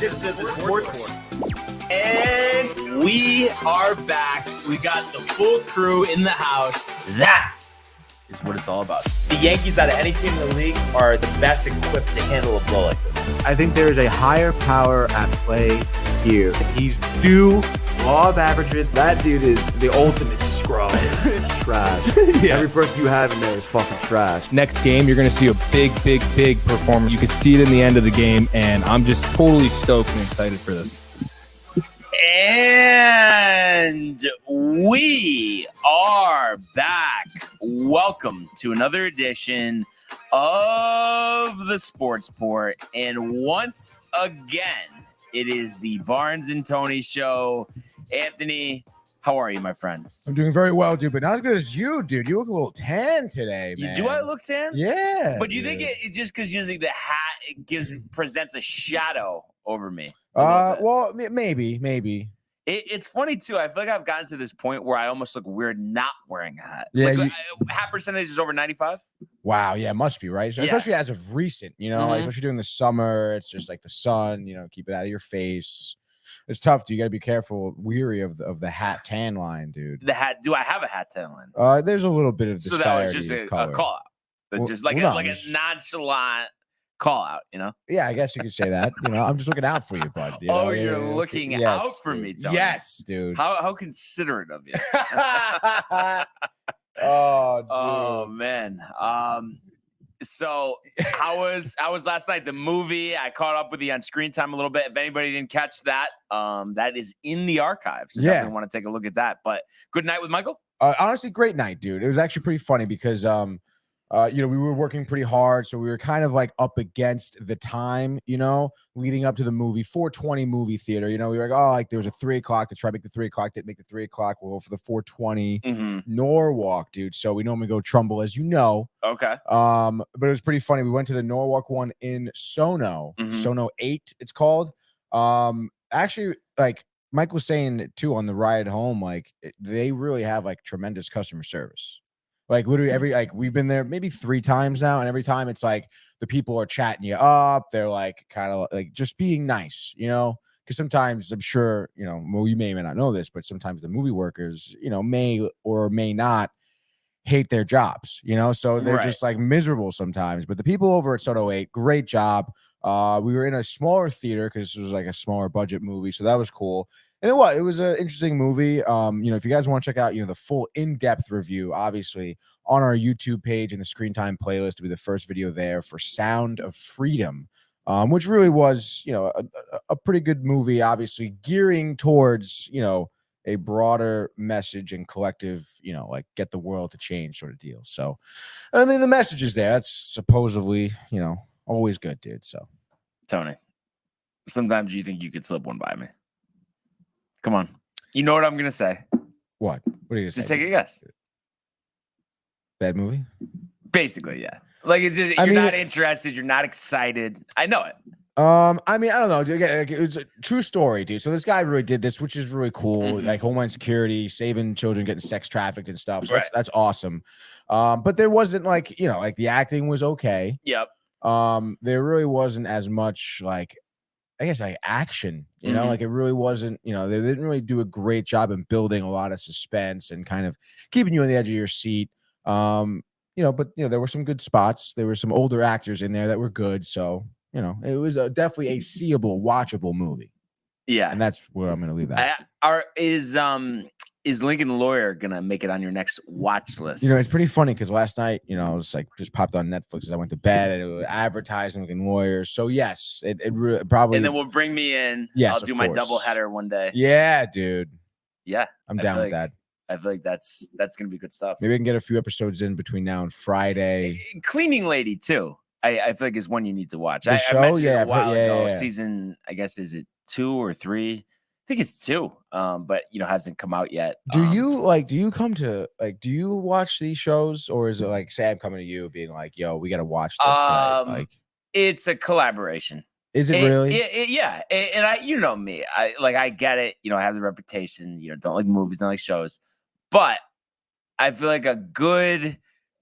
edition of the Sports War. And we are back. We got the full crew in the house. That is what it's all about. The Yankees, out of any team in the league, are the best equipped to handle a blow like this. I think there is a higher power at play here. He's due law of averages. That dude is the ultimate scrub. It's trash. Yeah. Every person you have in there is fucking trash. Next game, you're going to see a big performance. You can see it in the end of the game, and I'm just totally stoked and excited for this. And we are back. Welcome to another edition of the Sports Port. And once again, it is the Barnes and Tony Show. Anthony, how are you, my friends? I'm doing very well, dude, but not as good as you, dude. You look a little tan today, man. Do I look tan? Yeah. But do you think it just because using the hat presents a shadow over me? Well, maybe. It's funny too. I feel like I've gotten to this point where I almost look weird not wearing a hat. Yeah, like, hat percentage is over 95. Wow, yeah, it must be, right? Yeah. Especially as of recent, like especially during the summer, it's just like the sun, keep it out of your face. It's tough. You got to be careful, weary of the hat tan line, dude. The hat. Do I have a hat tan line? There's a little bit of disparity. So that was just a call out. Just like a nonchalant call out, Yeah, I guess you could say that. I'm just looking out for you, bud. You're looking out for me, Tony. Yes, dude. How considerate of you. Oh, dude. Oh man. So how was last night? The movie, I caught up with you on Screen Time a little bit. If anybody didn't catch that, that is in the archives. So definitely want to take a look at that. But good night with Michael. Honestly, great night, dude. It was actually pretty funny because we were working pretty hard, so we were kind of like up against the time, leading up to the movie. 4:20 movie theater. We were like, there was a 3 o'clock. Let's try to make the 3 o'clock. Didn't make the 3 o'clock. We'll go for the 4:20 Norwalk, dude. So we normally go Trumbull, as you know. Okay. But it was pretty funny. We went to the Norwalk one in Sono, Sono 8, it's called. Actually, like Mike was saying too on the ride home, like they really have like tremendous customer service. Like literally we've been there maybe 3 times now, and every time it's like the people are chatting you up. They're like kind of like just being nice, because sometimes I'm sure, well, you may or may not know this, but sometimes the movie workers, may or may not hate their jobs, so they're just like miserable sometimes. But the people over at Soto 8, great job. We were in a smaller theater because this was like a smaller budget movie, so that was cool. And it was an interesting movie. If you guys want to check out, the full in-depth review, obviously on our YouTube page in the Screen Time playlist, will be the first video there for Sound of Freedom, which really was, a pretty good movie, obviously gearing towards, a broader message and collective, like get the world to change sort of deal. So, I mean, the message is there. That's supposedly, always good, dude. So, Tony, sometimes you think you could slip one by me. Come on. You know what I'm going to say. What? What are you going to say? Just take a guess. Bad movie? Basically, yeah. Like, it's just, you're not interested. You're not excited. I know it. I don't know. Again, it was a true story, dude. So this guy really did this, which is really cool. Like Homeland Security, saving children getting sex trafficked and stuff. So that's awesome. But there wasn't like, like the acting was okay. Yep. There really wasn't as much like, I guess like action, like it really wasn't, they didn't really do a great job in building a lot of suspense and kind of keeping you on the edge of your seat. But there were some good spots. There were some older actors in there that were good. So, it was definitely a seeable, watchable movie. Yeah. And that's where I'm going to leave that. Is Lincoln the Lawyer going to make it on your next watch list? It's pretty funny because last night, I was like just popped on Netflix as I went to bed and it was advertising Lincoln Lawyers. So yes, it probably. And then we'll bring me in. Yes, I'll do my double header one day. Yeah, dude. Yeah. I'm down with that. I feel like that's going to be good stuff. Maybe we can get a few episodes in between now and Friday. Cleaning Lady too. I feel like is one you need to watch. The show? I mentioned it a while ago. Season, I guess, is it 2 or 3? I think it's 2. But hasn't come out yet. Do you watch these shows, or is it like, say I'm coming to you being like, yo, we got to watch this tonight? Like, it's a collaboration. Is it really? Yeah. And I, me, I get it. I have the reputation, don't like movies, don't like shows, but I feel like a good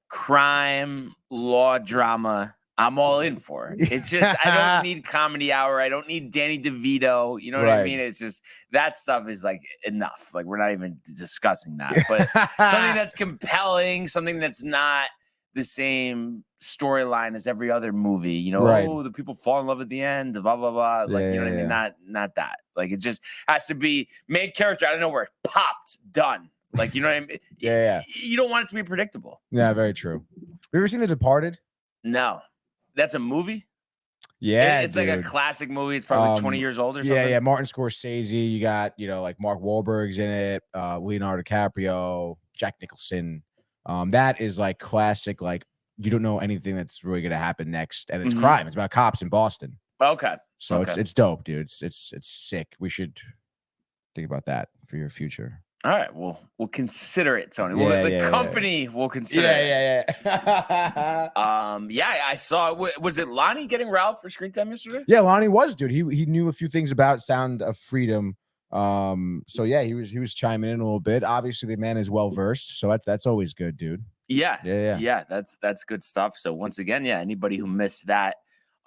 crime law drama I'm all in for. It's just I don't need Comedy Hour. I don't need Danny DeVito. You know what I mean? It's just that stuff is like enough. Like we're not even discussing that. But something that's compelling, something that's not the same storyline as every other movie. You know, oh, the people fall in love at the end, blah blah blah. Like you know what I mean? Not that. Like it just has to be main character out of nowhere, popped, done. Like you know what I mean? You don't want it to be predictable. Yeah, very true. Have you ever seen The Departed? No. That's a movie? Yeah, it's like a classic movie. It's probably 20 years old or something. Yeah. Martin Scorsese. You got, like Mark Wahlberg's in it, Leonardo DiCaprio, Jack Nicholson. That is like classic. Like you don't know anything that's really gonna happen next, and it's crime. It's about cops in Boston. Okay. So it's dope, dude. It's sick. We should think about that for your future. All right, we'll consider it, Tony. The company will consider it. Yeah. I saw. Was it Lonnie getting riled for screen time yesterday? Yeah, Lonnie was, dude. He knew a few things about Sound of Freedom. So yeah, he was chiming in a little bit. Obviously, the man is well versed, so that's always good, dude. Yeah. That's good stuff. So once again, anybody who missed that,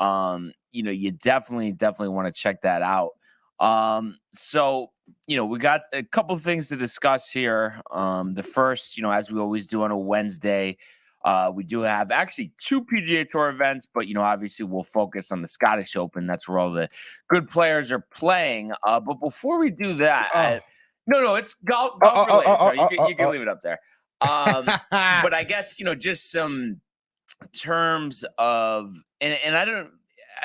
you definitely want to check that out. So we got a couple of things to discuss here. The first, as we always do on a Wednesday, we do have actually 2 PGA Tour events, but obviously we'll focus on the Scottish Open. That's where all the good players are playing. But before we do that, no, it's golf related. You can leave it up there. But I guess just some terms of, and I don't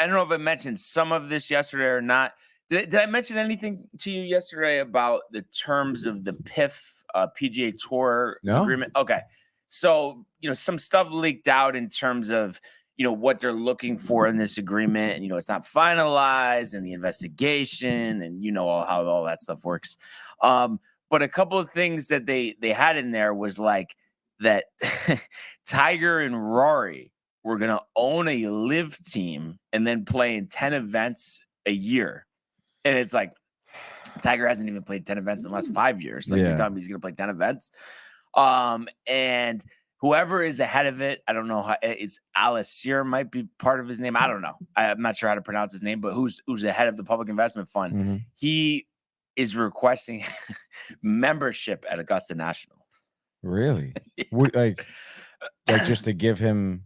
know if I mentioned some of this yesterday or not. Did I mention anything to you yesterday about the terms of the PIF PGA Tour agreement? Okay. So, some stuff leaked out in terms of, what they're looking for in this agreement. And, it's not finalized and the investigation and, how all that stuff works. But a couple of things that they had in there was like that Tiger and Rory were going to own a live team and then play in 10 events a year. And it's like Tiger hasn't even played 10 events in the last 5 years. Like you're telling me he's going to play 10 events. And whoever is ahead of it, I don't know how it's Alessir might be part of his name. I don't know. I'm not sure how to pronounce his name, but who's the head of the Public Investment Fund? He is requesting membership at Augusta National. Really? like just to give him,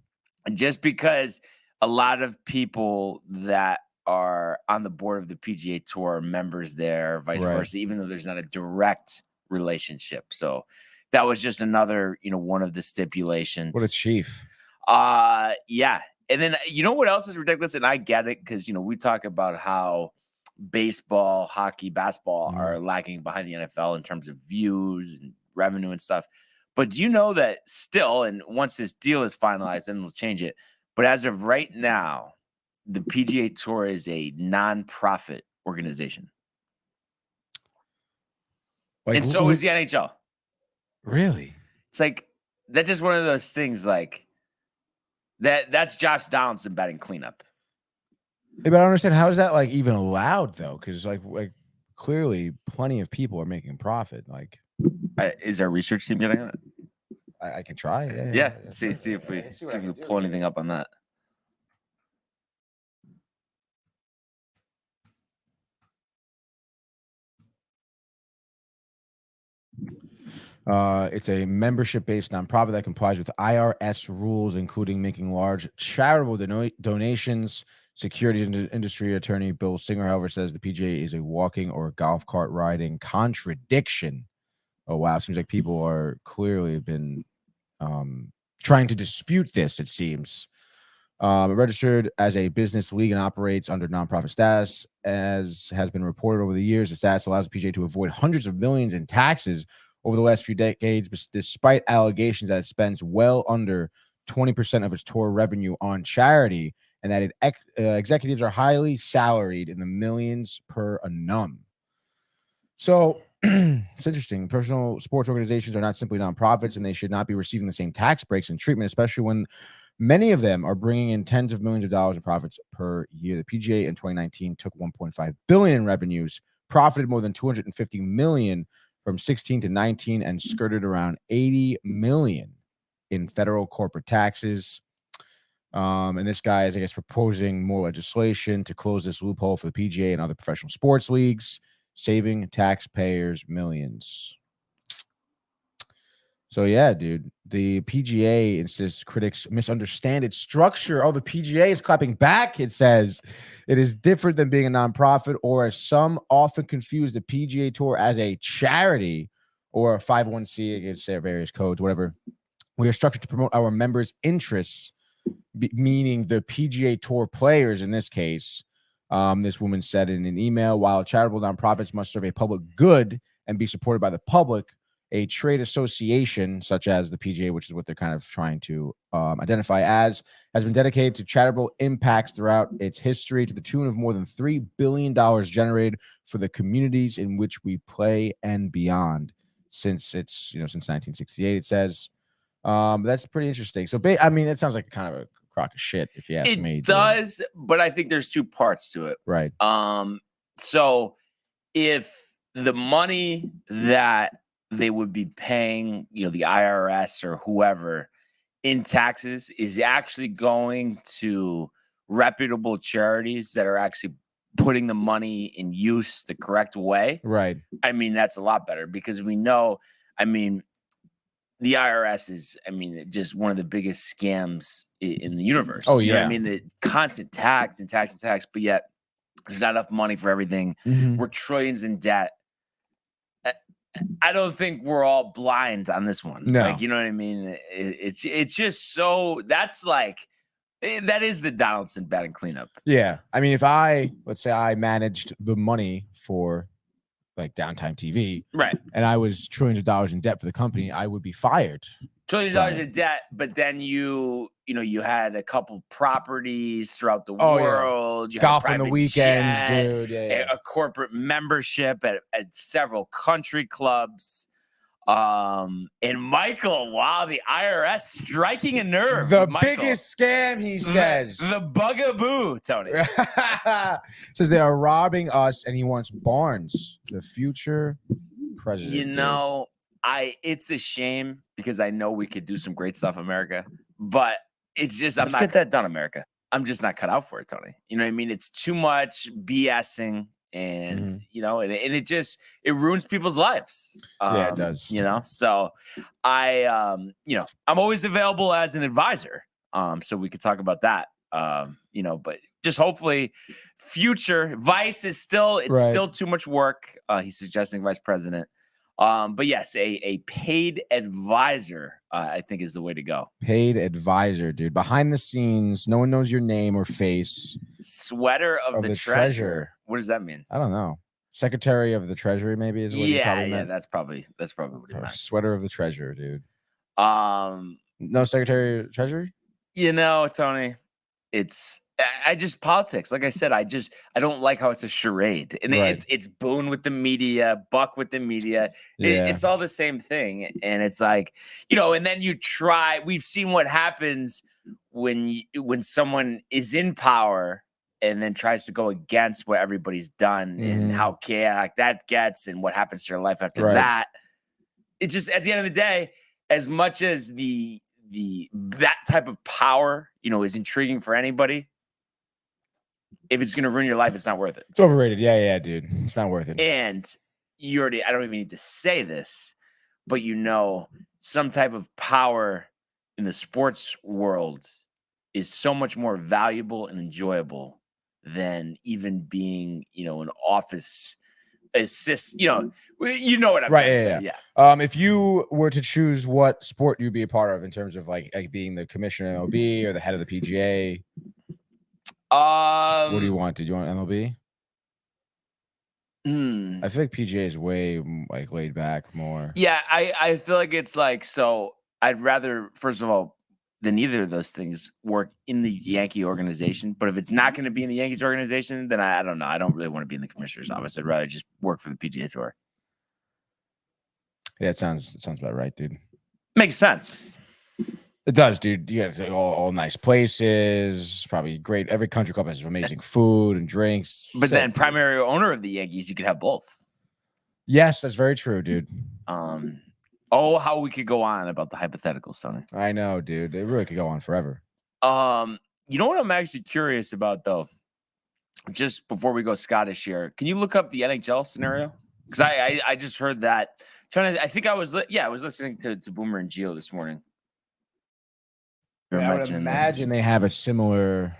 just because a lot of people that are on the board of the PGA Tour, members there, vice versa, even though there's not a direct relationship. So that was just another, one of the stipulations. What a chief. Yeah. And then, what else is ridiculous? And I get it because, we talk about how baseball, hockey, basketball are lagging behind the NFL in terms of views and revenue and stuff. But do you know that still, and once this deal is finalized, then they'll change it. But as of right now, the PGA Tour is a non-profit organization. And so is the NHL. Really? It's like, that's just one of those things like that's Josh Donaldson batting cleanup. Yeah, but I don't understand, how is that like even allowed though? Because like clearly plenty of people are making profit. Like, is our research team getting on it? I can try. Yeah. See if we pull anything up on that. It's a membership-based nonprofit that complies with IRS rules, including making large charitable donations. Securities industry attorney Bill Singer, however, says the PGA is a walking or golf cart riding contradiction. Oh, wow. Seems like people are clearly been trying to dispute this, it seems. Registered as a business league and operates under nonprofit status, as has been reported over the years. The status allows the PGA to avoid hundreds of millions in taxes over the last few decades, despite allegations that it spends well under 20% of its tour revenue on charity, and that executives are highly salaried in the millions per annum. So it's interesting. Professional sports organizations are not simply nonprofits, and they should not be receiving the same tax breaks and treatment, especially when many of them are bringing in tens of millions of dollars in profits per year. The PGA in 2019 took $1.5 billion in revenues, profited more than $250 million from 16 to 19, and skirted around $80 million in federal corporate taxes. And this guy is, I guess, proposing more legislation to close this loophole for the PGA and other professional sports leagues, saving taxpayers millions. So yeah, dude, the PGA insists critics misunderstand its structure. Oh, the PGA is clapping back. It says it is different than being a nonprofit, or as some often confuse the PGA Tour as a charity or a 501c against their various codes, whatever. We are structured to promote our members' interests, meaning the PGA Tour players in this case. This woman said in an email, while charitable nonprofits must serve a public good and be supported by the public, a trade association such as the PGA, which is what they're kind of trying to identify as, has been dedicated to charitable impacts throughout its history to the tune of more than $3 billion generated for the communities in which we play and beyond since 1968, it says. That's pretty interesting. So, I mean, it sounds like kind of a crock of shit, if you ask me. It does, but I think there's two parts to it. Right. So if the money that they would be paying, the IRS or whoever in taxes is actually going to reputable charities that are actually putting the money in use the correct way. Right. I mean, that's a lot better because we know, the IRS is, just one of the biggest scams in the universe. Oh, You know what yeah. I mean, the constant tax and tax and tax, but yet there's not enough money for everything. Mhm. We're trillions in debt. I don't think we're all blind on this one. No. Like, you know what I mean? It's just so that's like that is the Donaldson batting cleanup. Yeah. I mean, if let's say I managed the money for like Downtime TV, Right. and I was trillions of dollars in debt for the company, I would be fired. $1 trillion in debt, but then you had a couple properties throughout the Oh, yeah. world. You had Golf on the private weekends, jet, dude. Yeah. a corporate membership at several country clubs. And Michael, wow, the IRS striking a nerve. The with Michael. biggest scam, he says. The bugaboo, Tony. Says they are robbing us, and he wants Barnes, the future president. It's a shame because I know we could do some great stuff, America, but it's just Let's I'm get not that done, America. I'm just not cut out for it, Tony. You know what I mean? It's too much BSing, and it ruins people's lives. Yeah, it does. So I'm always available as an advisor. So we could talk about that. But just hopefully future Vice is still too much work. He's suggesting vice president. But yes, a paid advisor, I think is the way to go. Paid advisor, dude. Behind the scenes, no one knows your name or face. Sweater of the treasurer. What does that mean? I don't know. Secretary of the Treasury, maybe is what he probably meant. That's probably what he meant. Sweater of the treasurer, dude. No Secretary of Treasury? Tony, I just politics. Like I said, I don't like how it's a charade, and it's Boone with the media, Buck with the media. It's all the same thing, and it's like and then you try. We've seen what happens when someone is in power and then tries to go against what everybody's done, and how chaotic that gets, and what happens to your life after that. It's just at the end of the day, as much as that type of power, is intriguing for anybody. If it's going to ruin your life, it's not worth it. It's overrated. Yeah, dude. It's not worth it. And I don't even need to say this, but some type of power in the sports world is so much more valuable and enjoyable than even being, an office assist. You know what I'm right? trying to say. Yeah. If you were to choose what sport you'd be a part of in terms of like being the commissioner of MLB or the head of the PGA, what do you want? Did you want MLB? I feel like PGA is way like laid back more. Yeah, I feel like it's like so. I'd rather, first of all, than either of those things work in the Yankee organization. But if it's not going to be in the Yankees organization, then I don't know. I don't really want to be in the commissioner's office. I'd rather just work for the PGA Tour. Yeah, it sounds about right, dude. Makes sense. It does, dude. You got all nice places, probably great. Every country club has amazing food and drinks. But then primary owner of the Yankees, you could have both. Yes, that's very true, dude. How we could go on about the hypotheticals, Tony. I know, dude. It really could go on forever. You know what I'm actually curious about though? Just before we go Scottish here, can you look up the NHL scenario? Because I just heard that. I think I was I was listening to Boomer and Gio this morning. I would imagine they have a similar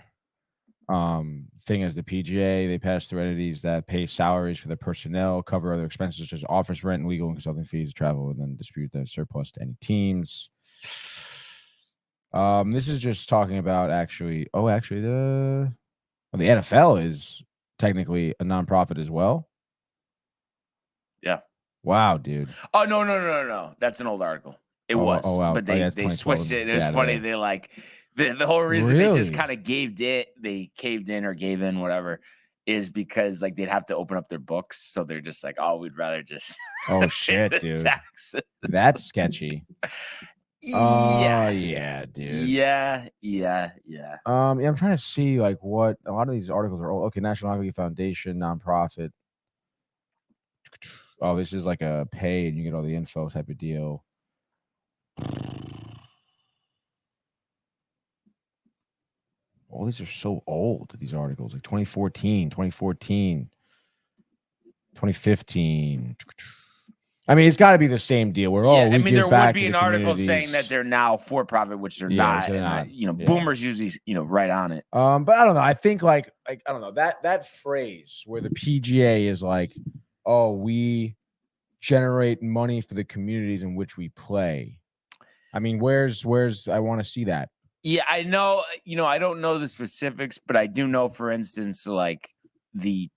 thing as the PGA. They pass through entities that pay salaries for their personnel, cover other expenses such as office rent, legal and consulting fees, travel, and then distribute the surplus to any teams. This is just talking about the NFL is technically a nonprofit as well. Yeah. Wow, dude. Oh no. That's an old article. It was, wow. but they switched it. It was funny. They like the whole reason they just kind of caved in or gave in, whatever, is because like they'd have to open up their books. So they're just like, oh, we'd rather just oh shit, dude. Taxes. That's sketchy. Yeah, dude. Yeah. I'm trying to see like what a lot of these articles are. Okay, National Hockey Foundation, nonprofit. Oh, this is like a pay and you get all the info type of deal. All these are so old, these articles, like 2014, 2015. I mean, it's got to be the same deal where, there would be an article saying that they're now for profit, which they're not. They're not. Boomers usually, right on it. But I don't know. I think like I don't know, that phrase where the PGA is like, oh, we generate money for the communities in which we play. I mean, where's I want to see that. Yeah, I know. I don't know the specifics, but I do know, for instance, like the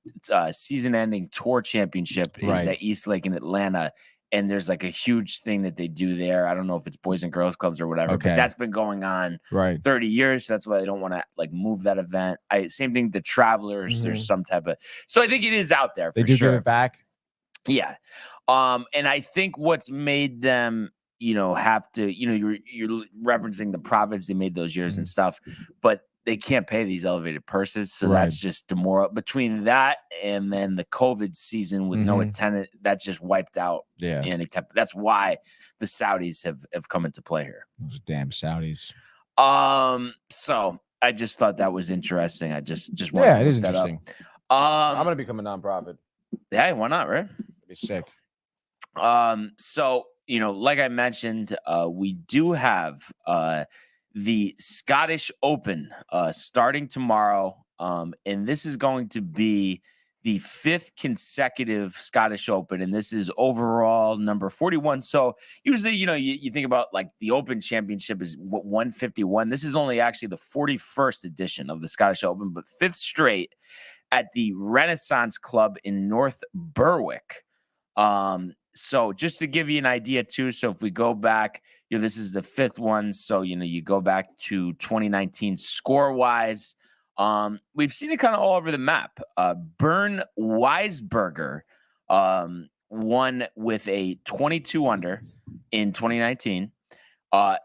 season-ending tour championship is at East Lake in Atlanta, and there's like a huge thing that they do there. I don't know if it's Boys and Girls Clubs or whatever, but that's been going on 30 years. So that's why they don't want to like move that event. Same thing. The Travelers, there's some type of. So I think it is out there. They do sure. give it back. Yeah, and I think what's made them. Have to, you're referencing the profits they made those years and stuff, but they can't pay these elevated purses. So that's just demoralizing. Between that and then the COVID season with no attendance, that's just wiped out. Yeah. That's why the Saudis have come into play here. Those damn Saudis. So I just thought that was interesting. I just wanted to it is look that interesting. Up. I'm going to become a nonprofit. Yeah, why not, right? It'd be sick. So, like I mentioned, we do have the Scottish Open starting tomorrow. And this is going to be the 5th consecutive Scottish Open. And this is overall number 41. So usually, you think about like the Open Championship is 151. This is only actually the 41st edition of the Scottish Open, but 5th straight at the Renaissance Club in North Berwick. So just to give you an idea too, so if we go back, this is the 5th one. So, you go back to 2019 score wise, we've seen it kind of all over the map. Bern Weisberger, won with a 22 under in 2019.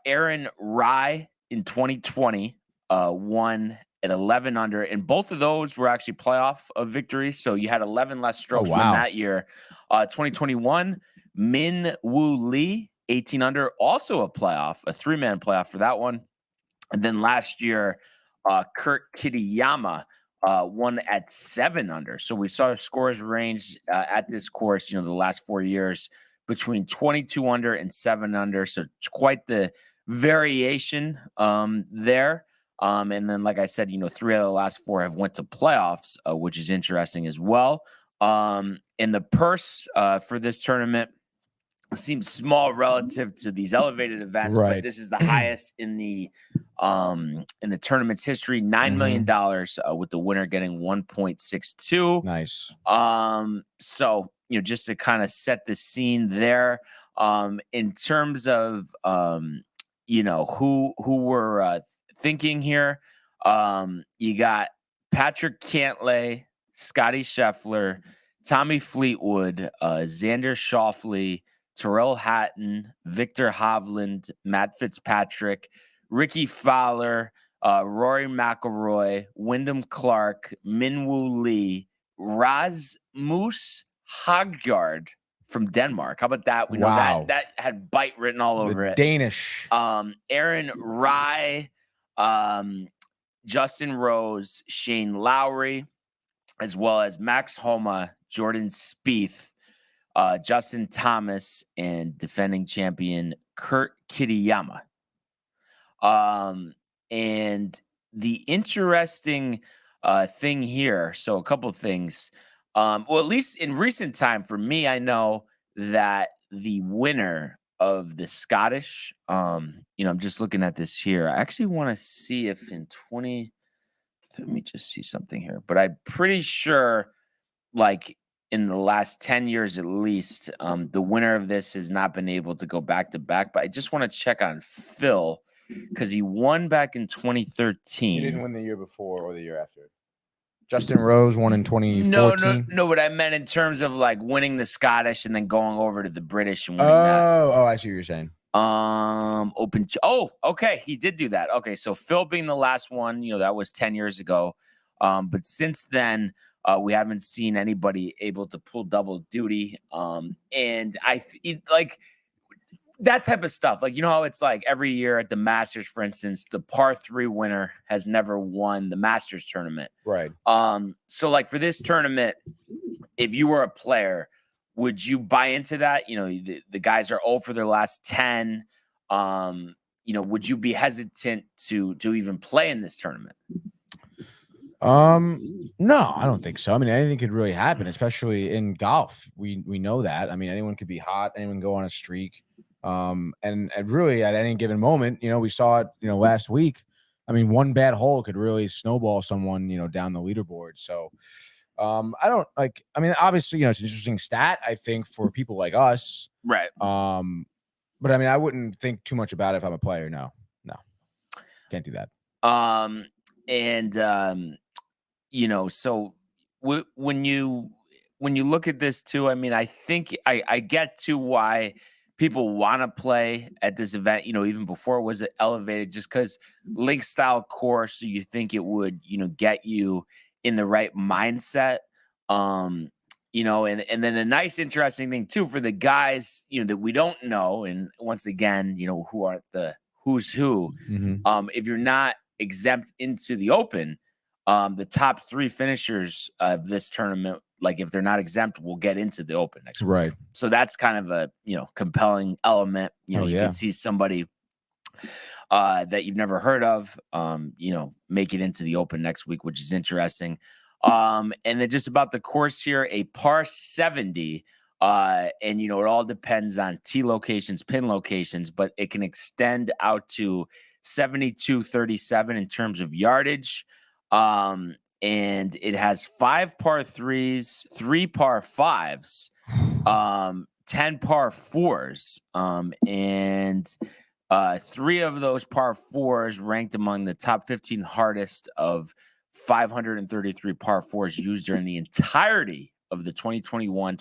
Aaron Rye in 2020, won at 11 under, and both of those were actually playoff victories. So you had 11 less strokes win that year. 2021, Min Woo Lee, 18 under, also a 3-man playoff for that one. And then last year, Kurt Kitayama won at 7 under. So we saw scores range at this course, the last 4 years between 22 under and 7 under. So it's quite the variation there. And then, like I said, 3 out of the last 4 have went to playoffs, which is interesting as well. And the purse for this tournament seems small relative to these elevated events, but this is the highest in the tournament's history, $9 million, with the winner getting 1.62. Nice. So just to kind of set the scene there, in terms of who we're thinking here, you got Patrick Cantlay, Scotty Scheffler, Tommy Fleetwood, Xander Schauffele, Tyrrell Hatton, Victor Hovland, Matt Fitzpatrick, Ricky Fowler, Rory McIlroy, Wyndham Clark, Minwoo Lee, Rasmus Højgaard from Denmark. How about that? We know that had bite written all over it. Danish. Aaron Rye, Justin Rose, Shane Lowry, as well as Max Homa, Jordan Spieth, Justin Thomas, and defending champion Kurt Kitayama. And the interesting thing here, so a couple of things. Well, at least in recent time, for me, I know that the winner of the Scottish, I'm just looking at this here. I actually want to see if in let me just see something here, but I'm pretty sure, like in the last 10 years at least, the winner of this has not been able to go back to back. But I just want to check on Phil because he won back in 2013. He didn't win the year before or the year after. Justin Rose won in 2014. No, but I meant in terms of like winning the Scottish and then going over to the British and winning that. Oh, I see what you're saying. Okay, he did do that. Okay, so Phil being the last one, that was 10 years ago. But since then, we haven't seen anybody able to pull double duty. And like that type of stuff. Like, how it's like every year at the Masters, for instance, the par 3 winner has never won the Masters tournament. Right. So like for this tournament, if you were a player, would you buy into that? The guys are 0 for their last 10. Would you be hesitant to even play in this tournament? No, I don't think so. I mean, anything could really happen, especially in golf. We know that. I mean, anyone could be hot, anyone go on a streak. And really at any given moment, we saw it, last week. I mean, one bad hole could really snowball someone, down the leaderboard. So, obviously, it's an interesting stat, I think, for people like us. Right. But I mean, I wouldn't think too much about it if I'm a player. No, can't do that. So when you look at this too, I mean, I think I get to why people want to play at this event, even before it was elevated, just because link style course. So you think it would, get you in the right mindset. And then a nice, interesting thing too, for the guys, that we don't know. And once again, who are the who's who, if you're not exempt into the Open, the top 3 finishers of this tournament, like if they're not exempt, will get into the Open next week. Right. So that's kind of a, compelling element. You can see somebody that you've never heard of, make it into the Open next week, which is interesting. And then just about the course here, a par 70. And, it all depends on tee locations, pin locations, but it can extend out to 72-37 in terms of yardage. And it has 5 par 3s, 3 par 5s, 10 par 4s, and 3 of those par 4s ranked among the top 15 hardest of 533 par 4s used during the entirety of the 2021-2022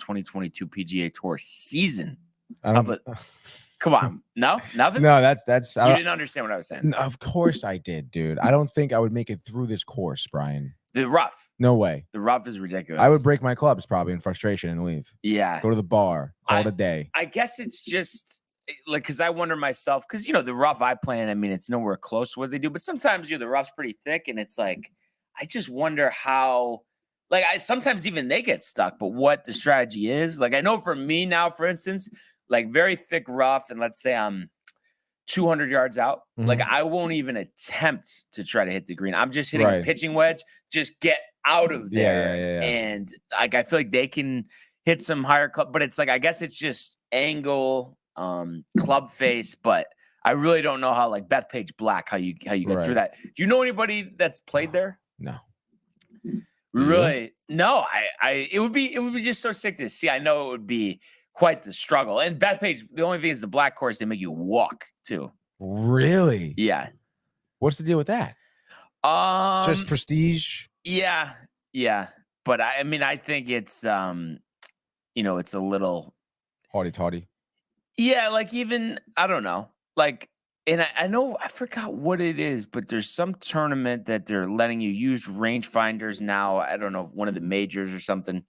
PGA Tour season. Come on. No? Nothing? No, that's you didn't understand what I was saying. Of course I did, dude. I don't think I would make it through this course, Brian. The rough. No way. The rough is ridiculous. I would break my clubs probably in frustration and leave. Yeah. Go to the bar. Call it a day. I guess it's just like, because I wonder myself, because, the rough I play in, I mean, it's nowhere close to what they do. But sometimes, the rough's pretty thick. And it's like, I just wonder how, like, sometimes even they get stuck. But what the strategy is, like, I know for me now, for instance, like very thick rough, and let's say I'm 200 yards out, like I won't even attempt to try to hit the green. I'm just hitting a pitching wedge, just get out of there. Yeah. And like I feel like they can hit some higher club, but it's like I guess it's just angle, club face. But I really don't know how, like Bethpage Black, how you get through that. Do you know anybody that's played there? No. Really? No. It would be just so sick to see. I know it would be quite the struggle. And Bethpage, the only thing is the black course, they make you walk too. Really? Yeah. What's the deal with that? Just prestige? Yeah. But I mean, I think it's it's a little haughty-taughty. Yeah, like even I don't know. Like, and I know I forgot what it is, but there's some tournament that they're letting you use rangefinders now. I don't know, one of the majors or something.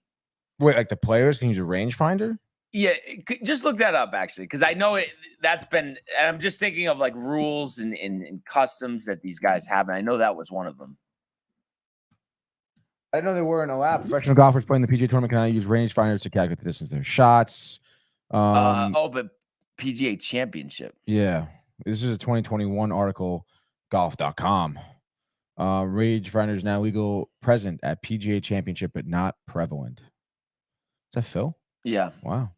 Wait, like the players can use a rangefinder? Yeah, just look that up actually, because I know that's been. And I'm just thinking of like rules and customs that these guys have, and I know that was one of them. I didn't know they weren't allowed. Professional golfers playing the PGA tournament can now use rangefinders to calculate the distance of their shots. But PGA Championship. Yeah, this is a 2021 article, golf.com. Rangefinders now legal present at PGA Championship, but not prevalent. Is that Phil? Yeah. Wow.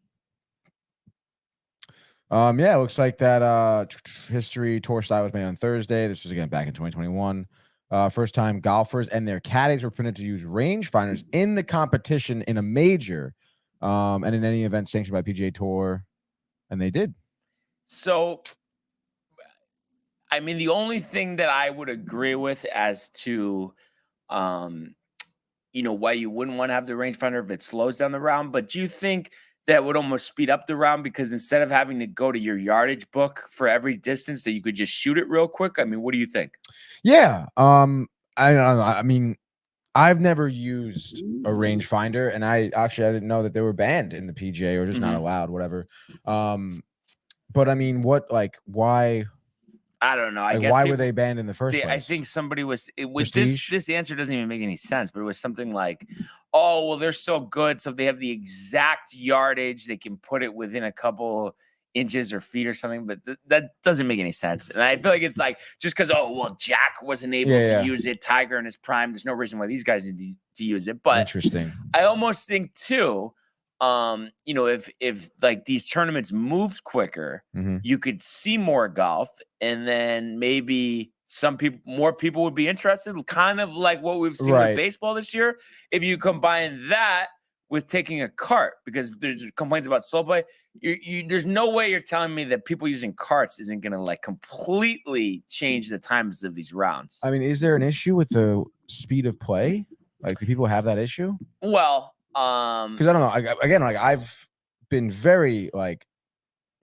Yeah, it looks like that history tour style was made on Thursday. This was again back in 2021. First time golfers and their caddies were permitted to use rangefinders in the competition in a major, and in any event sanctioned by PGA Tour, and they did. So, I mean, the only thing that I would agree with as to, why you wouldn't want to have the rangefinder if it slows down the round, but do you think that would almost speed up the round because instead of having to go to your yardage book for every distance, that you could just shoot it real quick? I mean, what do you think? Yeah. I don't know. I mean, I've never used a rangefinder, and I didn't know that they were banned in the PGA or just not allowed, whatever. But I mean, why? I don't know. I guess why were they banned in the first place? I think somebody was with Prestige? this answer doesn't even make any sense, but it was something like, oh, well, they're so good. So if they have the exact yardage, they can put it within a couple inches or feet or something, but that doesn't make any sense. And I feel like it's like, just because, Jack wasn't able to use it, Tiger in his prime, there's no reason why these guys need to use it. But interesting. I almost think too, if like these tournaments moved quicker, you could see more golf, and then maybe more people would be interested, kind of like what we've seen with baseball this year. If you combine that with taking a cart, because there's complaints about slow play, there's no way you're telling me that people using carts isn't going to like completely change the times of these rounds. I mean, is there an issue with the speed of play? Like, do people have that issue? Well, because I don't know. I've been very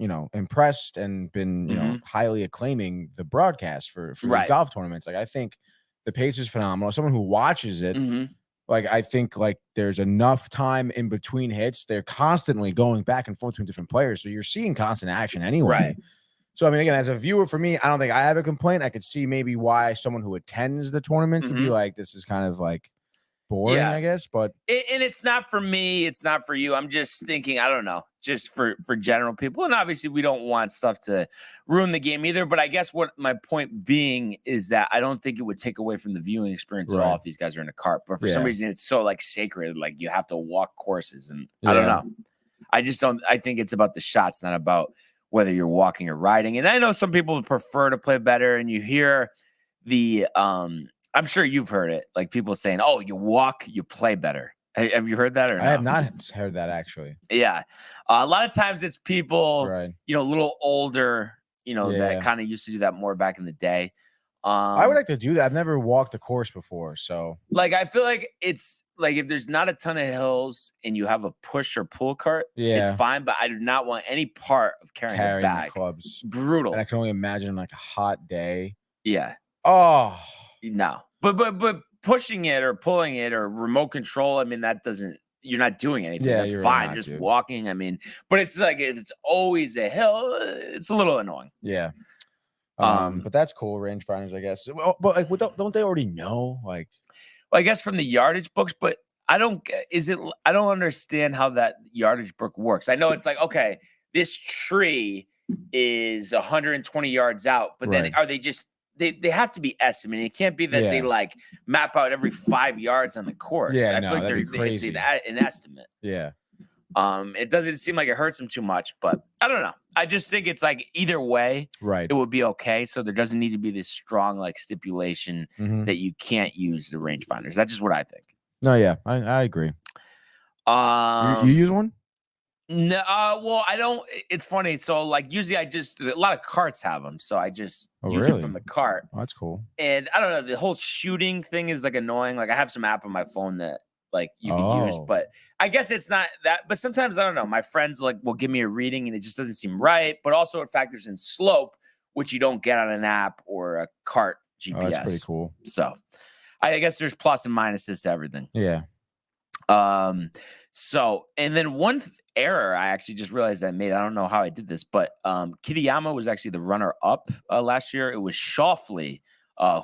impressed and been highly acclaiming the broadcast for these golf tournaments. Like, I think the pace is phenomenal. Someone who watches it, I think there's enough time in between hits. They're constantly going back and forth between different players, so you're seeing constant action anyway. Right. So I mean, again, as a viewer, for me, I don't think I have a complaint. I could see maybe why someone who attends the tournaments would be like, this is kind of like boring, I guess, but and it's not for me, it's not for you. I'm just thinking, I don't know, just for general people, and obviously we don't want stuff to ruin the game either. But I guess what my point being is that I don't think it would take away from the viewing experience at all if these guys are in a cart. But for some reason, it's so like sacred, like you have to walk courses, and I don't know. I just don't. I think it's about the shots, not about whether you're walking or riding. And I know some people prefer to play better, and you hear the I'm sure you've heard it, like people saying, "Oh, you walk, you play better." Have you heard that or no? I have not heard that, actually. Yeah. A lot of times it's people, a little older, that kind of used to do that more back in the day. I would like to do that. I've never walked a course before, so I feel like it's like if there's not a ton of hills and you have a push or pull cart, it's fine. But I do not want any part of carrying a bag. The clubs. Brutal. And I can only imagine like a hot day. Yeah. Oh no, but pushing it or pulling it or remote control, I mean, you're not doing anything. Yeah, that's fine. You're just walking. I mean, but it's like, it's always a hill. It's a little annoying. Yeah. But that's cool. Rangefinders, I guess. Well, but don't they already know? Well, I guess from the yardage books, but I don't understand how that yardage book works. I know it's like, okay, this tree is 120 yards out, but then are they just, they have to be estimated. It can't be that they like map out every 5 yards on the course. Yeah, I feel like it's an estimate. Yeah. It doesn't seem like it hurts them too much, but I don't know. I just think it's like either way, it would be okay. So there doesn't need to be this strong like stipulation that you can't use the rangefinders. That's just what I think. No, yeah, I agree. You use one? No, well, I don't. It's funny. So, like, usually a lot of carts have them, so I just use it from the cart. Oh, that's cool. And I don't know, the whole shooting thing is like annoying. Like, I have some app on my phone that like you can use, but I guess it's not that. But sometimes I don't know. My friends will give me a reading, and it just doesn't seem right. But also, it factors in slope, which you don't get on an app or a cart GPS. Oh, that's pretty cool. So, I guess there's plus and minuses to everything. Yeah. So, and then one error I actually just realized I made. I don't know how I did this, but Kitayama was actually the runner-up last year. It was Schauffele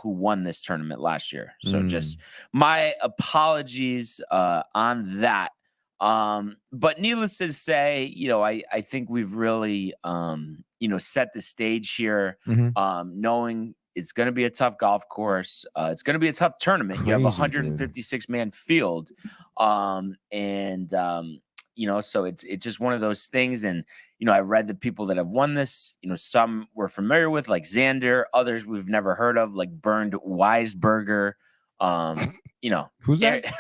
who won this tournament last year. So, just my apologies on that. But needless to say, I think we've really set the stage here, knowing it's going to be a tough golf course. It's going to be a tough tournament. You have a 156-man field. So it's just one of those things. And, I read the people that have won this, some we're familiar with, like Xander, others we've never heard of, like Bernd Weisberger. Who's that?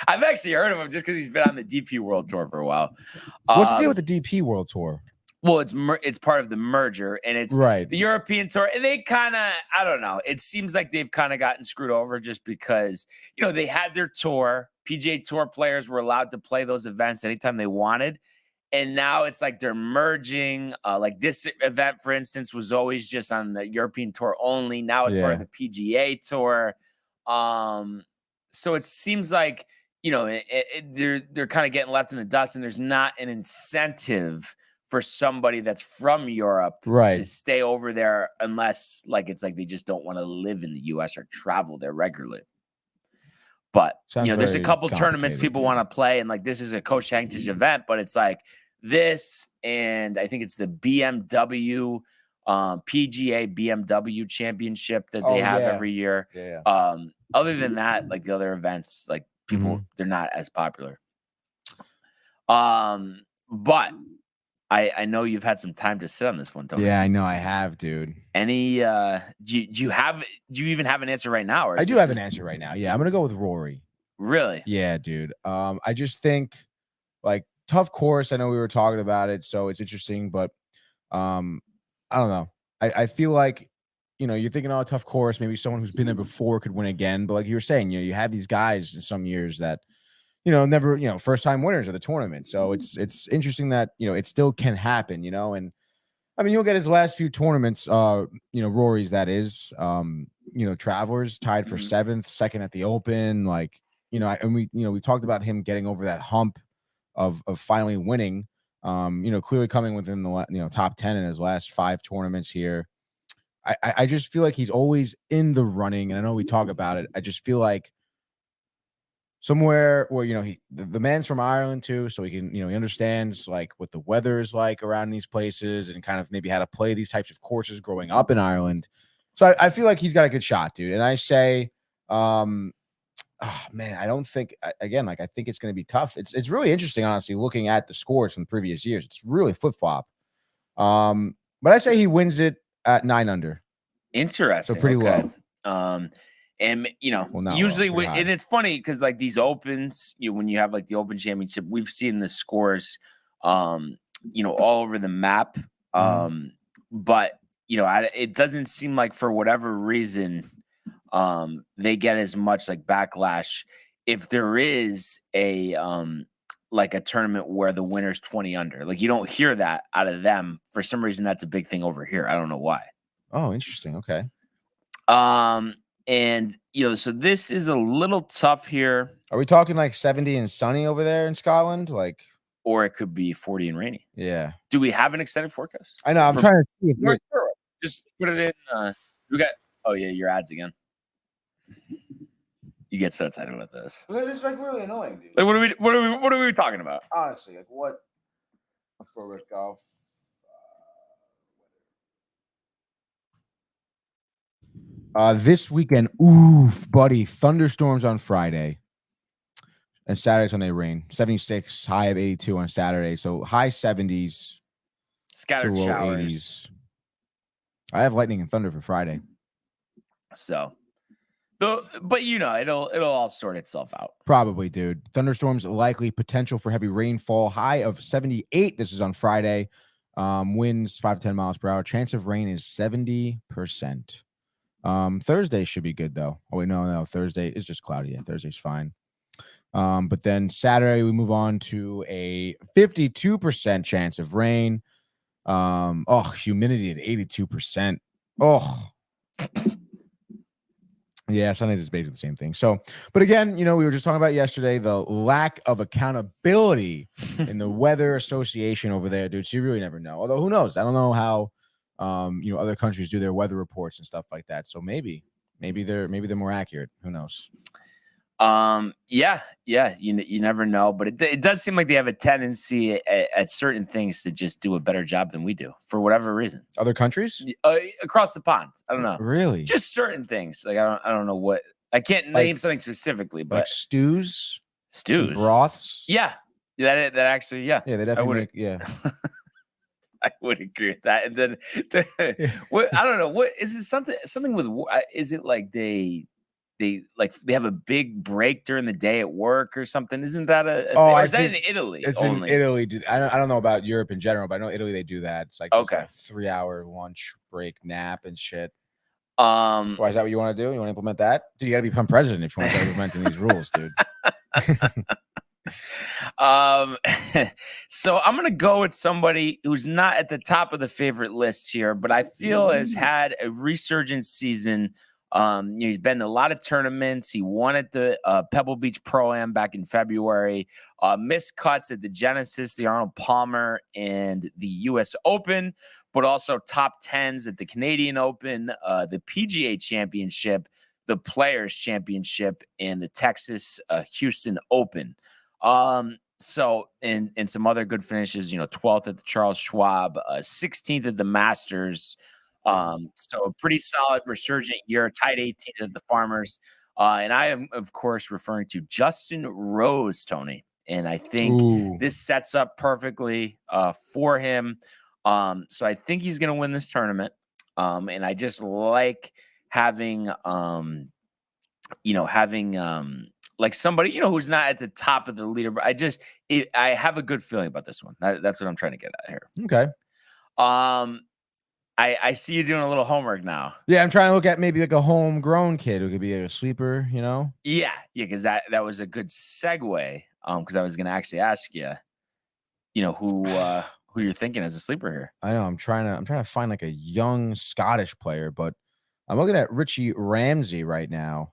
I've actually heard of him just because he's been on the DP World Tour for a while. What's the deal with the DP World Tour? Well, it's part of the merger, and it's right. The European Tour, and they kind of, I don't know. It seems like they've kind of gotten screwed over just because, they had their tour. PGA Tour players were allowed to play those events anytime they wanted, and now it's like they're merging. Like this event, for instance, was always just on the European Tour only. Now it's part of the PGA Tour. So it seems like they're kind of getting left in the dust, and there's not an incentive for somebody that's from Europe to stay over there unless it's like they just don't want to live in the US or travel there regularly. But there's a couple tournaments people want to play, and this is a Coach Heritage event, but it's like this, and I think it's the BMW PGA BMW championship that they have every year. Other than that, the other events, people they're not as popular. But I know you've had some time to sit on this one, don't you? Yeah, I know I have, dude. Any do you even have an answer right now? Or I do have an answer right now. Yeah, I'm gonna go with Rory. Really? Yeah, dude. I just think tough course. I know we were talking about it, so it's interesting, but I don't know. I feel like you're thinking, oh, tough course, maybe someone who's been there before could win again. But like you were saying, you have these guys in some years that never, first time winners of the tournament. So it's interesting that, it still can happen, and I mean, you'll get his last few tournaments, Rory's, that is, Travelers tied for 7th, second at the Open, and we talked about him getting over that hump of finally winning, clearly coming within the, top 10 in his last 5 tournaments here. I just feel like he's always in the running, and I know we talk about it. I just feel like somewhere where the man's from Ireland too, so he can he understands what the weather is like around these places and kind of maybe how to play these types of courses growing up in Ireland. So I feel like he's got a good shot, dude. And I say, man, I don't think again, I think it's going to be tough. It's really interesting, honestly, looking at the scores from the previous years. It's really flip flop. But I say he wins it at 9 under. Interesting. So pretty low. And usually and it's funny because these opens, when you have the Open Championship, we've seen the scores, all over the map. But it doesn't seem like for whatever reason, they get as much backlash if there is a a tournament where the winner's 20 under. You don't hear that out of them. For some reason, that's a big thing over here. I don't know why. Oh, interesting. Okay. And so this is a little tough here. Are we talking 70 and sunny over there in Scotland? Or it could be 40 and rainy. Yeah. Do we have an extended forecast? I know. I'm trying to see if just put it in. We got. Oh yeah, your ads again. You get so excited about this. This is really annoying, dude. What are we talking about? Honestly, what? Progress golf. This weekend, oof, buddy, thunderstorms on Friday. And Saturday, Sunday, rain. 76, high of 82 on Saturday. So high 70s. Scattered to low showers. 80s. I have lightning and thunder for Friday. So, but it'll all sort itself out. Probably, dude. Thunderstorms likely, potential for heavy rainfall. High of 78. This is on Friday. Winds 5 to 10 miles per hour. Chance of rain is 70%. Thursday should be good though. Oh wait, no. Thursday is just cloudy. Yeah, Thursday's fine. But then Saturday we move on to a 52% chance of rain. Humidity at 82%. Yeah, Sundays is basically the same thing. So, but again, we were just talking about yesterday the lack of accountability in the weather association over there, dude. So you really never know. Although, who knows? I don't know how, other countries do their weather reports and stuff like that. So maybe they're more accurate. Who knows? Yeah, you never know, but it does seem like they have a tendency at certain things to just do a better job than we do for whatever reason. Other countries across the pond. I don't know. Really? Just certain things. Like I don't know what. I can't name something specifically, but like stews, broths. Yeah, that actually, yeah. Yeah, they definitely I would agree with that. And then, what I don't know, what is it? Something with? Is it like they have a big break during the day at work or something? Isn't that or is that in Italy? It's only in Italy. I don't know about Europe in general, but I know Italy they do that. It's like a 3-hour lunch break nap and shit. Why is that what you want to do? You want to implement that? Dude, you got to become president if you want to start implementing these rules, dude. So I'm gonna go with somebody who's not at the top of the favorite lists here, but I feel has had a resurgent season. He's been in a lot of tournaments. He won at the Pebble Beach Pro-Am back in February. Missed cuts at the Genesis, the Arnold Palmer, and the U.S. Open, but also top 10s at the Canadian Open, the PGA Championship, the Players Championship, and the Texas Houston Open. So and some other good finishes, 12th at the Charles Schwab, 16th at the Masters. So a pretty solid resurgent year, tied 18th at the Farmers. And I am, of course, referring to Justin Rose, Tony. And I think this sets up perfectly for him. So I think he's going to win this tournament. And I just like having like somebody, who's not at the top of the leaderboard. I have a good feeling about this one. That's what I'm trying to get at here. Okay. I see you doing a little homework now. Yeah, I'm trying to look at maybe like a homegrown kid who could be a sleeper, Yeah, because that was a good segue. Because I was going to actually ask you, who you're thinking as a sleeper here. I know. I'm trying to find like a young Scottish player, but I'm looking at Richie Ramsey right now.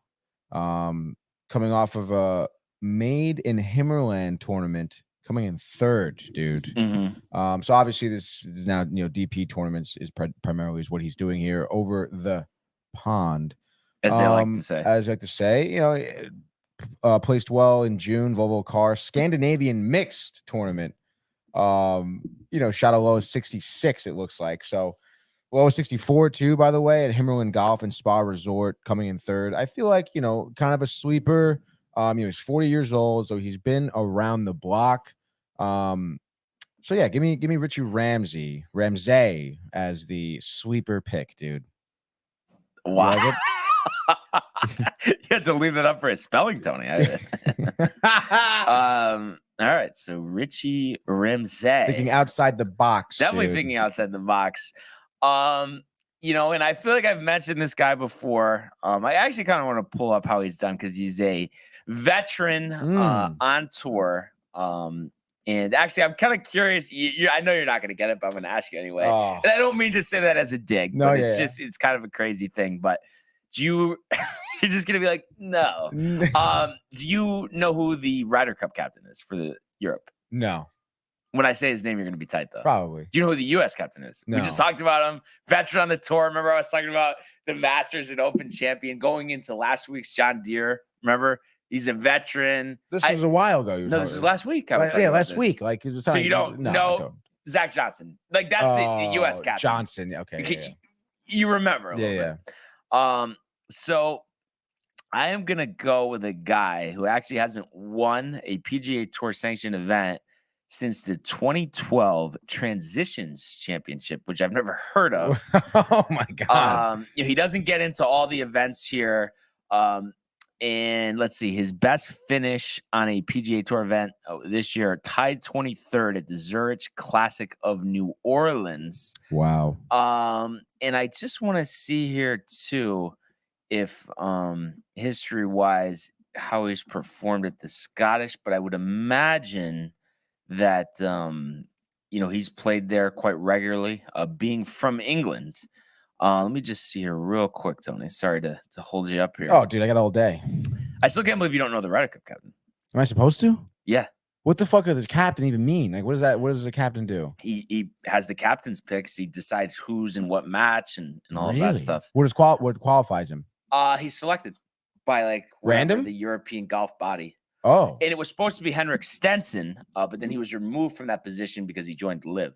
Coming off of a Made in Himmerland tournament, coming in third, dude. Mm-hmm. So obviously this is now, DP tournaments is primarily is what he's doing here over the pond. As they like to say. As I like to say, placed well in June, Volvo Car Scandinavian mixed tournament. Shot a low of 66, it looks like. So low of 64 too, by the way, at Himmerland Golf and Spa Resort, coming in third. I feel like, kind of a sleeper. He's 40 years old, so he's been around the block. So yeah, give me Richie Ramsey as the sleeper pick, dude. Wow. Like you had to leave it up for a spelling, Tony. All right, so Richie Ramsey. Thinking outside the box. Definitely thinking outside the box. And I feel like I've mentioned this guy before. I actually kind of want to pull up how he's done because he's a veteran on tour. And actually, I'm kind of curious. I know you're not going to get it, but I'm going to ask you anyway. Oh. And I don't mean to say that as a dig, but it's kind of a crazy thing. But you're just going to be like, no. Do you know who the Ryder Cup captain is for the Europe? No. When I say his name, you're going to be tight, though. Probably. Do you know who the U.S. captain is? No. We just talked about him. Veteran on the tour. Remember I was talking about the Masters and Open champion going into last week's John Deere. Remember? He's a veteran. This was a while ago. No, this was last week. Last week. Like, it was so you don't know Zach Johnson. Like, that's the U.S. captain. Johnson. Okay. Yeah. You remember a little bit. So I am going to go with a guy who actually hasn't won a PGA Tour sanctioned event since the 2012 Transitions Championship, which I've never heard of. Oh my God. He doesn't get into all the events here. And let's see, his best finish on a PGA Tour event this year, tied 23rd at the Zurich Classic of New Orleans. Wow. And I just want to see here too, if history-wise, how he's performed at the Scottish, but I would imagine that he's played there quite regularly, being from England. Let me just see here real quick, Tony. Sorry to hold you up here. Oh, dude, I got all day. I still can't believe you don't know the Ryder Cup captain. Am I supposed to? Yeah. What the fuck does the captain even mean? Like, what is that? What does the captain do? He has the captain's picks. He decides who's in what match and all of that stuff. What qualifies him? He's selected by like random the European golf body. Oh, and it was supposed to be Henrik Stenson, but then he was removed from that position because he joined Live.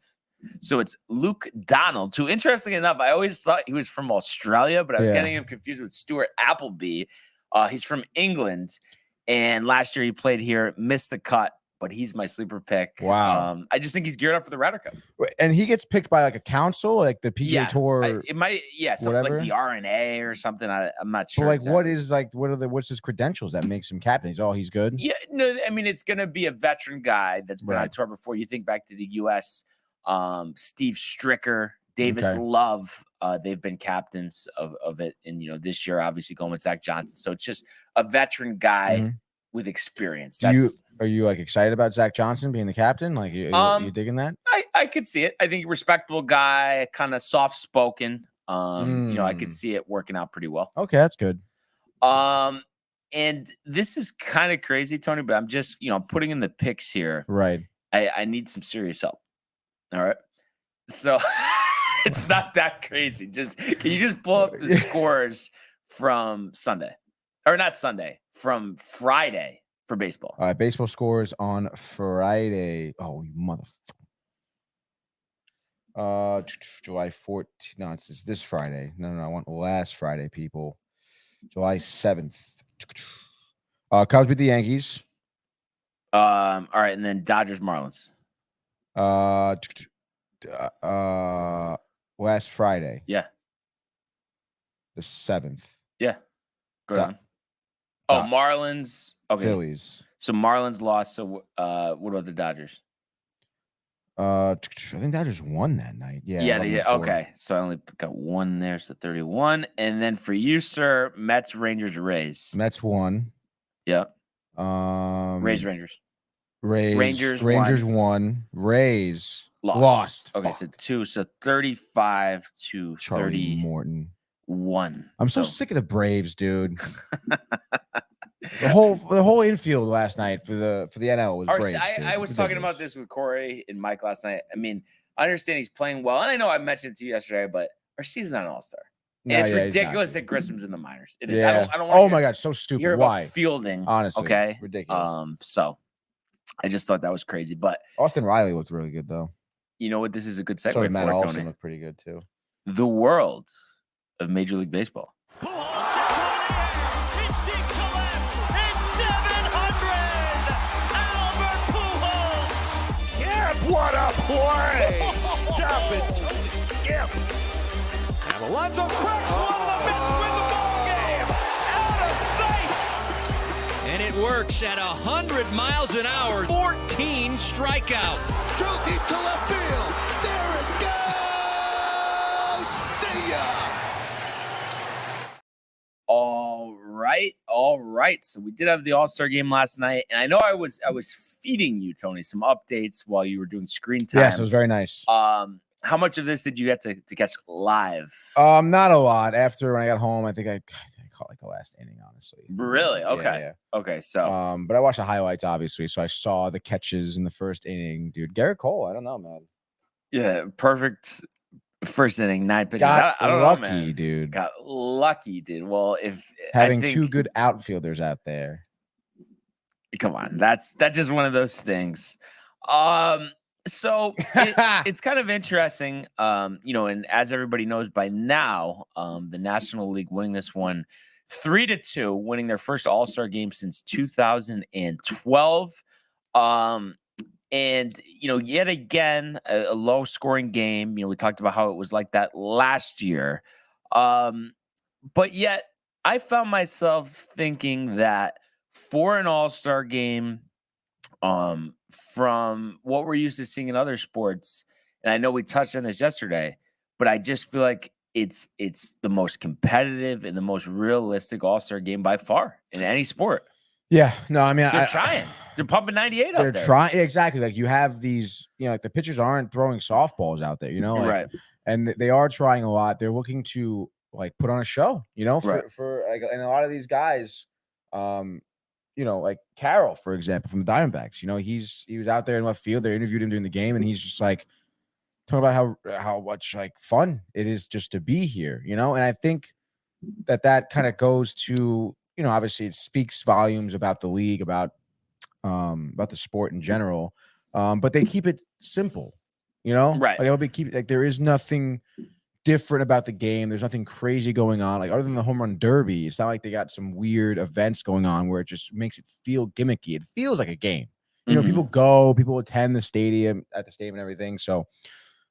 So it's Luke Donald, who, interestingly enough, I always thought he was from Australia, but I was getting him confused with Stuart Appleby. He's from England, and last year he played here, missed the cut, but he's my sleeper pick. Wow. I just think he's geared up for the Ryder Cup. And he gets picked by like a council, like the PGA Tour. It might, something like the RNA or something. I'm not sure. But like, exactly. What's his credentials that makes him captain? He's good. Yeah, no, I mean, it's gonna be a veteran guy that's been on tour before. You think back to the U.S. Steve Stricker, Davis Love, they've been captains of it, and this year obviously going with Zach Johnson. So it's just a veteran guy with experience. Are you like excited about Zach Johnson being the captain? Like, you digging that? I could see it. I think respectable guy, kind of soft spoken. I could see it working out pretty well. Okay, that's good. And this is kind of crazy, Tony, but I'm just putting in the picks here. Right. I need some serious help. All right. So it's not that crazy. Can you just pull up the scores from Sunday? Or not Sunday, from Friday for baseball. All right, baseball scores on Friday. Oh, you motherfucker. July 14th. No, it's this Friday. No, I want last Friday, people. July 7th. Cubs beat the Yankees. All right, and then Dodgers Marlins. Last Friday. Yeah. The 7th. Yeah. Go on. Oh, Marlins. Okay. Phillies. So Marlins lost. So what about the Dodgers? I think Dodgers won that night. Yeah. Yeah. Okay. So I only got one there. So 31. And then for you, sir, Mets, Rangers, Rays. Mets won. Yep. Rays, Rangers. Rangers won. Rays lost. Okay. So 2. So 35 to Charlie Morton. 1. I'm so sick of the Braves, dude. The whole infield last night for the NL was Braves. I was talking about this with Corey and Mike last night. I mean, I understand he's playing well, and I know I mentioned it to you yesterday, but Arcee's not an all-star. And it's ridiculous that Grissom's in the minors. It is. Yeah. I don't want my God, so stupid. Hear Why? About fielding. Honestly. Okay. Ridiculous. So I just thought that was crazy. But Austin Riley looked really good, though. You know what? This is a good segue so Matt for Olson Tony. Looked pretty good, too. The world of Major League Baseball. What a play! Stop it! Yep. And Alonso cracks one of the Mets win the ball game. Out of sight. And it works at 100 miles an hour. 14 strikeout. Drove deep to left field. There it goes. See ya. All right. So we did have the All-Star game last night, and I know I was feeding you, Tony, some updates while you were doing screen time. Yes, it was very nice. How much of this did you get to catch live? Not a lot. After when I got home, I think I caught like the last inning, honestly. Really? Okay. Yeah. Okay. So but I watched the highlights, obviously. So I saw the catches in the first inning, dude. Garrett Cole, I don't know, man. Yeah, perfect. First inning, 9 pitches. I don't lucky, know, man. Dude. Got lucky, dude. Well, if having two good outfielders out there. Come on, that's just one of those things. So it's kind of interesting, and as everybody knows by now, the National League winning this one 3-2, winning their first All-Star game since 2012. And, yet again, a low-scoring game. We talked about how it was like that last year. But yet, I found myself thinking that for an all-star game, from what we're used to seeing in other sports, and I know we touched on this yesterday, but I just feel like it's the most competitive and the most realistic all-star game by far in any sport. Yeah. No, I mean, They're trying. They're pumping 98 They're out there. trying exactly. Like you have these, like the pitchers aren't throwing softballs out there, like, Right. and they are trying a lot. They're looking to like put on a show, for like, and a lot of these guys, like Carroll, for example, from the Diamondbacks, he was out there in left field. They interviewed him during the game, and he's just like talking about how much like fun it is just to be here, and I think that kind of goes to, obviously it speaks volumes about the league, about the sport in general. But they keep it simple, Right. Like there is nothing different about the game. There's nothing crazy going on. Like other than the home run derby, it's not like they got some weird events going on where it just makes it feel gimmicky. It feels like a game. People attend the stadium and everything. So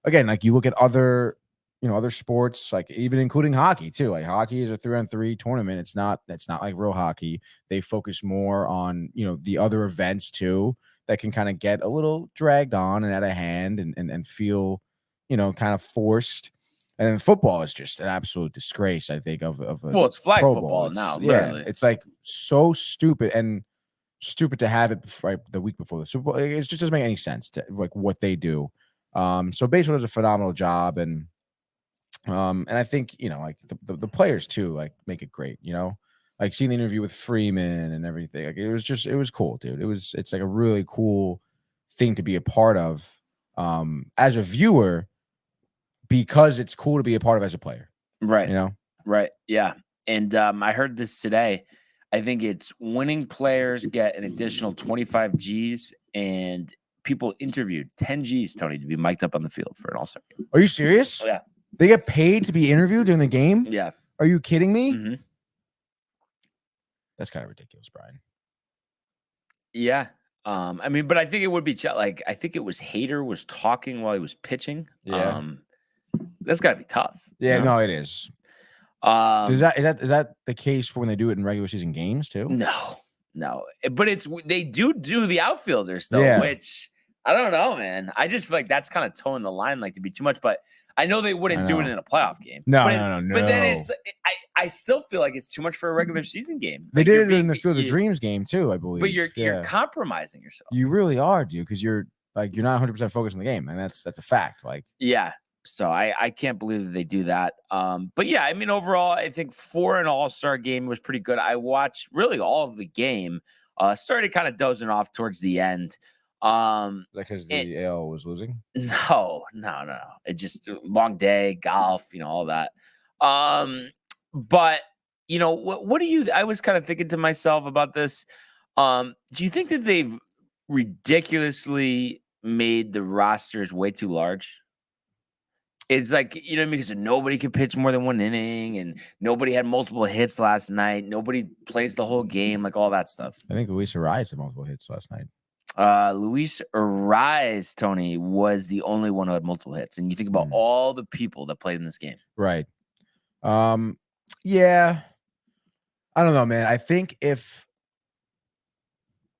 again, like you look at other sports, like even including hockey too. Like hockey is a 3-on-3 tournament. That's not like real hockey. They focus more on, the other events too that can kind of get a little dragged on and out of hand and feel, kind of forced. And then football is just an absolute disgrace, I think, of well, it's flag Pro football Bowl. now, Yeah, literally. it's like so stupid to have it the week before the Super Bowl. It just doesn't make any sense to like what they do. So baseball does a phenomenal job, and I think like the players too, like make it great. Like seeing the interview with Freeman and everything. Like it was cool, dude. It's like a really cool thing to be a part of, as a viewer, because it's cool to be a part of as a player. Right. Right. Yeah. And I heard this today. I think it's winning players get an additional 25 Gs, and people interviewed 10 Gs, Tony, to be mic'd up on the field for an All-Star game. Are you serious? Oh, yeah. They get paid to be interviewed during the game? Yeah. Are you kidding me? Mm-hmm. That's kind of ridiculous, Brian. Yeah. But I think it would be like, I think it was Hader was talking while he was pitching. Yeah. That's got to be tough. Yeah, no, it is. Is that the case for when they do it in regular season games too? No. But they do the outfielders though, which I don't know, man. I just feel like that's kind of towing the line, like to be too much. But I know they wouldn't do it in a playoff game. No. But then I still feel like it's too much for a regular season game. They did it in the Field of Dreams game too, I believe. But you're compromising yourself. You really are, dude, because you're not 100% focused on the game, and that's a fact. Like, yeah. So I can't believe that they do that. But yeah, overall, I think for an All-Star game, it was pretty good. I watched really all of the game. Started kind of dozing off towards the end. Because the AL was losing? No. It just long day, golf, all that. But what do you? I was kind of thinking to myself about this. Do you think that they've ridiculously made the rosters way too large? It's like, because nobody could pitch more than one inning, and nobody had multiple hits last night. Nobody plays the whole game, like all that stuff. I think Luis Ariz had multiple hits last night. Luis Ariz, Tony, was the only one who had multiple hits. And you think about all the people that played in this game. Right. Yeah. I don't know, man. I think I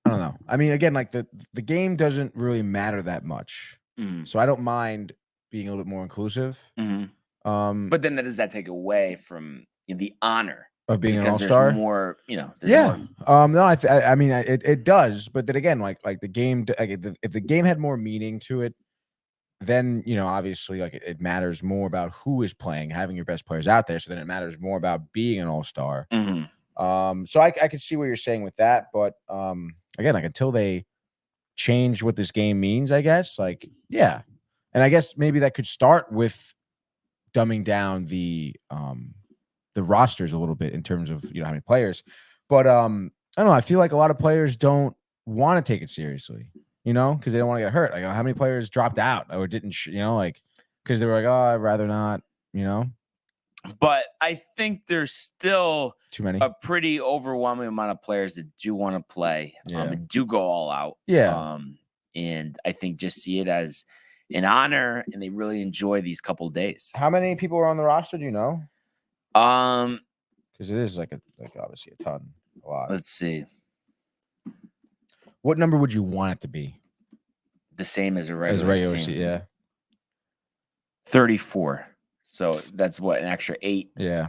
don't know. Again, like the game doesn't really matter that much. So I don't mind being a little bit more inclusive. But then does that take away from the honor of being an All-Star? More, yeah. More. No, it does. But then again, like the game, if the game had more meaning to it, then obviously, like it matters more about who is playing, having your best players out there. So then it matters more about being an All-Star. So I can see what you're saying with that, but again, like until they change what this game means, I guess, like yeah. And I guess maybe that could start with dumbing down the rosters a little bit in terms of how many players. But I don't know. I feel like a lot of players don't want to take it seriously, because they don't want to get hurt. Like how many players dropped out or didn't, because they were like, oh, I'd rather not, But I think there's still too many, a pretty overwhelming amount of players that do want to play, and do go all out. Yeah. And I think just see it as an honor, and they really enjoy these couple days. How many people are on the roster? Do you know? Because it is like obviously a ton, a lot. Let's see. What number would you want it to be? The same as a regular team. Yeah. 34. So that's what, an extra 8. Yeah.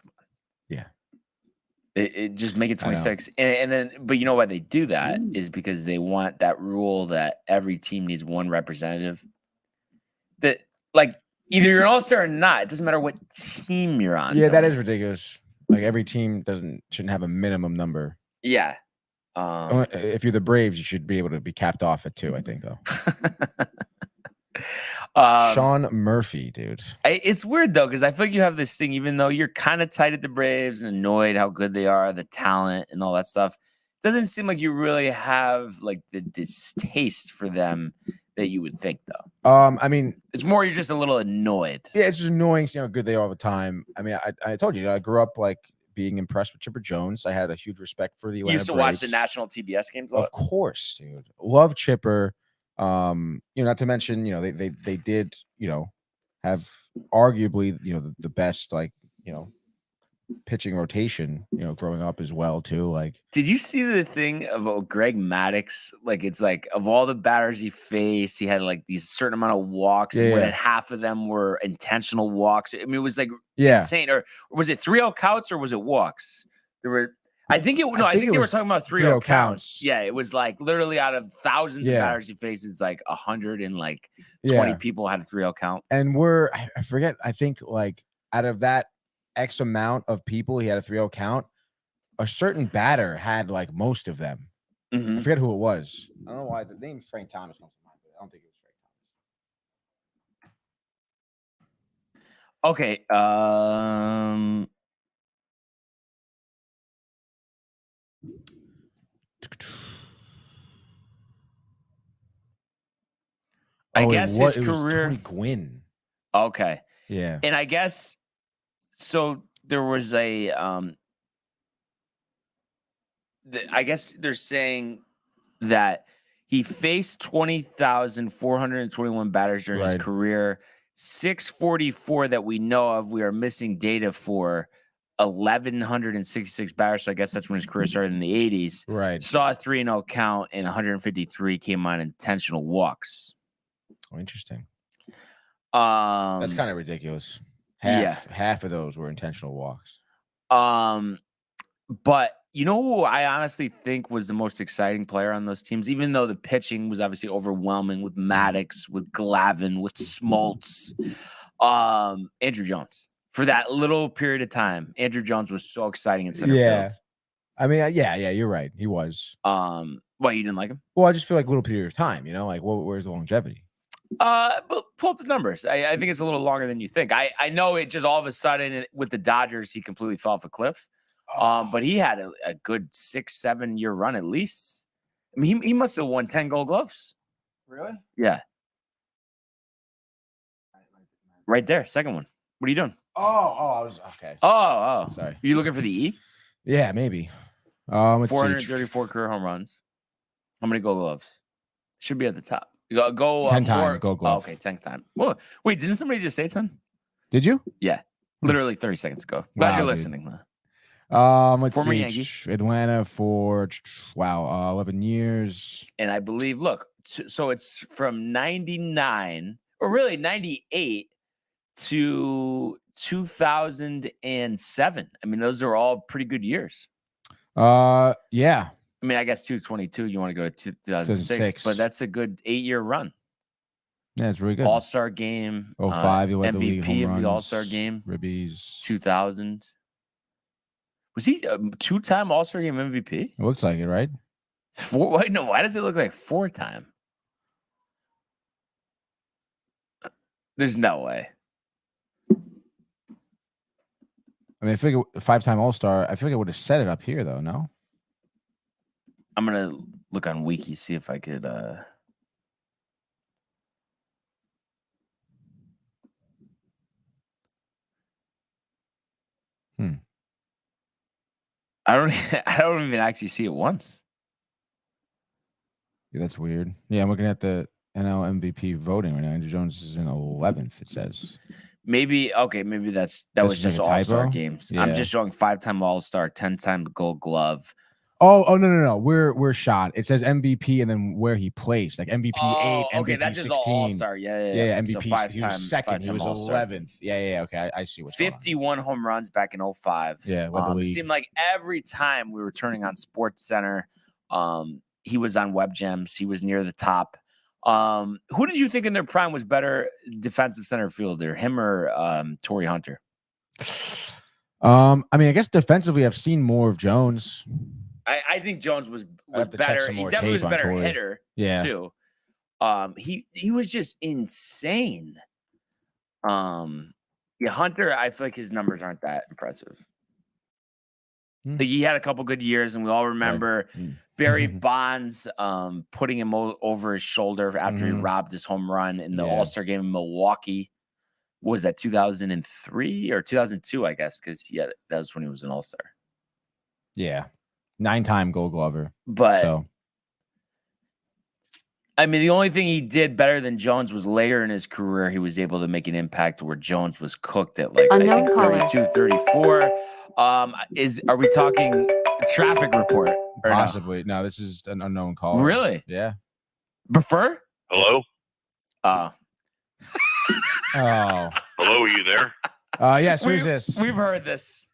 Come on. Yeah. It just make it I know. 26. And then, but you know why they do that Mm. is because they want that rule that every team needs one representative. That, like, either you're an all-star or not. It doesn't matter what team you're on. Yeah, that though. is ridiculous. Like every team shouldn't have a minimum number. Yeah. If you're the Braves, you should be able to be capped off at 2, I think, though. Sean Murphy, dude. It's weird though, because I feel like you have this thing, even though you're kind of tight at the Braves and annoyed how good they are, the talent and all that stuff. Doesn't seem like you really have like the distaste for them that you would think, though. I mean, it's more you're just a little annoyed. Yeah, it's just annoying seeing how good they are all the time. I mean, I told you, I grew up like being impressed with Chipper Jones. I had a huge respect for the Atlanta You used to Braves. watch the national TBS games? Of course, dude. Love Chipper. Not to mention, they did, have arguably, the best, like, pitching rotation, growing up as well, too. Like, did you see the thing about Greg Maddux? Like, it's like of all the batters he faced, he had like these certain amount of walks, and more than half of them were intentional walks. I mean, it was like insane. Or was it 3-0 counts or was it walks? There were. I think they were talking about 3-0 counts. Yeah, it was like literally out of thousands of batters he faced, it's like 120 people had a 3-0 count. And I forget, I think like out of that X amount of people he had a 3-0 count, a certain batter had like most of them. I forget who it was. I don't know why the name Frank Thomas comes to mind, but I don't think it was Frank Thomas. Okay. I guess his career. It was Tony Gwynn. Okay. Yeah. And I guess so. There was a. I guess they're saying that he faced 20,421 batters during his career. 644 that we know of. We are missing data for 1,166 batters. So I guess that's when his career started in the 80s. Right. Saw a 3-0 count, and 153 came on intentional walks. Oh, interesting. That's kind of ridiculous. Half of those were intentional walks. But you know who I honestly think was the most exciting player on those teams, even though the pitching was obviously overwhelming with Maddux, with Glavine, with Smoltz, Andrew Jones. For that little period of time, Andrew Jones was so exciting in center field. I mean, you're right. He was. Why, you didn't like him? Well, I just feel like a little period of time, like where's the longevity? But pull up the numbers. I think it's a little longer than you think. I know it just all of a sudden with the Dodgers, he completely fell off a cliff. But he had a good 6-7 year run at least. I mean, he must have won 10 Gold Gloves. Really? Yeah. Right there, second one. What are you doing? I was okay. Oh, sorry. Are you looking for the E? Yeah, maybe. 434 career home runs. How many Gold Gloves? Should be at the top. Go 10 time Gold Glove. Okay, 10 time. Well, wait, didn't somebody just say 10? Did you? Yeah, literally 30 seconds ago. Glad you're listening. Let's Former see. Yankee. Atlanta for 11 years. And I believe, look, so it's from 99 or really 98 to 2007. I mean, those are all pretty good years. Yeah. I mean, I guess 2022, you want to go to 2006, but that's a good 8-year run. Yeah, it's really good. All-Star game. 05, you led the league MVP home of the runs, All-Star game. Ribbies. 2000. Was he a 2-time All-Star game MVP? It looks like it, right? Why does it look like 4-time? There's no way. I mean, I figure 5-time All-Star. I feel like I would have set it up here, though. No. I'm gonna look on Wiki, see if I could. I don't even actually see it once. Yeah, that's weird. Yeah, I'm looking at the NL MVP voting right now. Andrew Jones is in 11th. It says. Maybe that was just like All-Star typo? games. Yeah. I'm just showing 5-time All-Star, 10-time Gold Glove. Oh, no. We're shot. It says MVP and then where he placed, like MVP 8, MVP okay, that's just 16. all-star. Yeah. Yeah, So MVP. He was second. He five-time was all-star. 11th. Yeah. Okay, I see what's going on. 51 home runs back in 05. Yeah, led the league. Seemed like every time we were turning on Sports Center, he was on Web Gems. He was near the top. Who did you think in their prime was better defensive center fielder, him or Torrey Hunter? I mean, I guess defensively, I've seen more of Jones. I think Jones was have to check better. some He more definitely was tape a on better Torrey. hitter, Yeah. too. He was just insane. Yeah, Hunter, I feel like his numbers aren't that impressive. Like, he had a couple good years, and we all remember Barry Bonds putting him over his shoulder after he robbed his home run in the All-Star game in Milwaukee. Was that 2003 or 2002, I guess, because that was when he was an All-Star. Yeah. 9-time Gold Glover. But so. I mean, the only thing he did better than Jones was later in his career, he was able to make an impact where Jones was cooked at like, I think 32, 34. Are we talking traffic report? Possibly. No, this is an unknown caller. Really? Yeah. Prefer? Hello? Oh. Hello, are you there? Yes, who's this? We've heard this.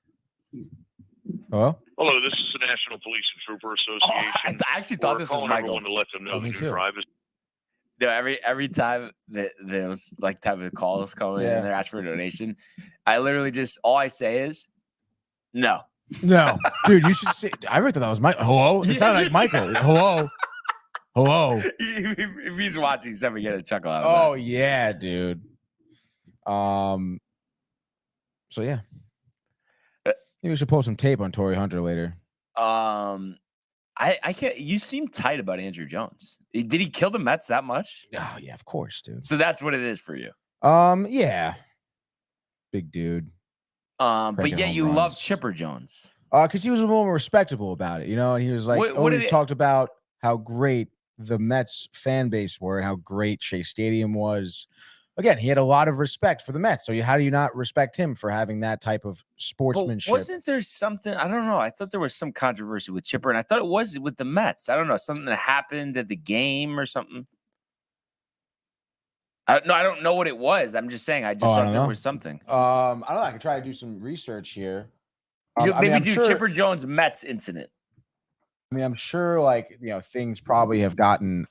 Hello? Hello, this is the National Police and Trooper Association. I actually thought this was calling Michael. everyone to let them know the me new too. drive is No, every time that those like type of calls coming in, they're asking for a donation. I literally all I say is no. No, dude, you should see. I really thought that was Michael. Hello? It sounded like Michael. Hello. If he's watching, he's never get a chuckle out of Oh yeah, dude. So yeah, maybe we should post some tape on Torrey Hunter later. I can't. You seem tight about Andrew Jones. Did he kill the Mets that much? Oh yeah, of course, dude. So that's what it is for you. Yeah, big dude. But Cranking yet home you runs. love Chipper Jones. Because he was a little more respectable about it, you know, and he was like, always talked about how great the Mets fan base were and how great Shea Stadium was. Again, he had a lot of respect for the Mets. So how do you not respect him for having that type of sportsmanship? But wasn't there something? I don't know. I thought there was some controversy with Chipper, and I thought it was with the Mets. I don't know. Something that happened at the game or something. I don't know what it was. I'm just saying. I just thought there was something. I don't know. I can try to do some research here. Maybe do Chipper Jones Mets incident. I mean, I'm sure, like, you know, things probably have gotten,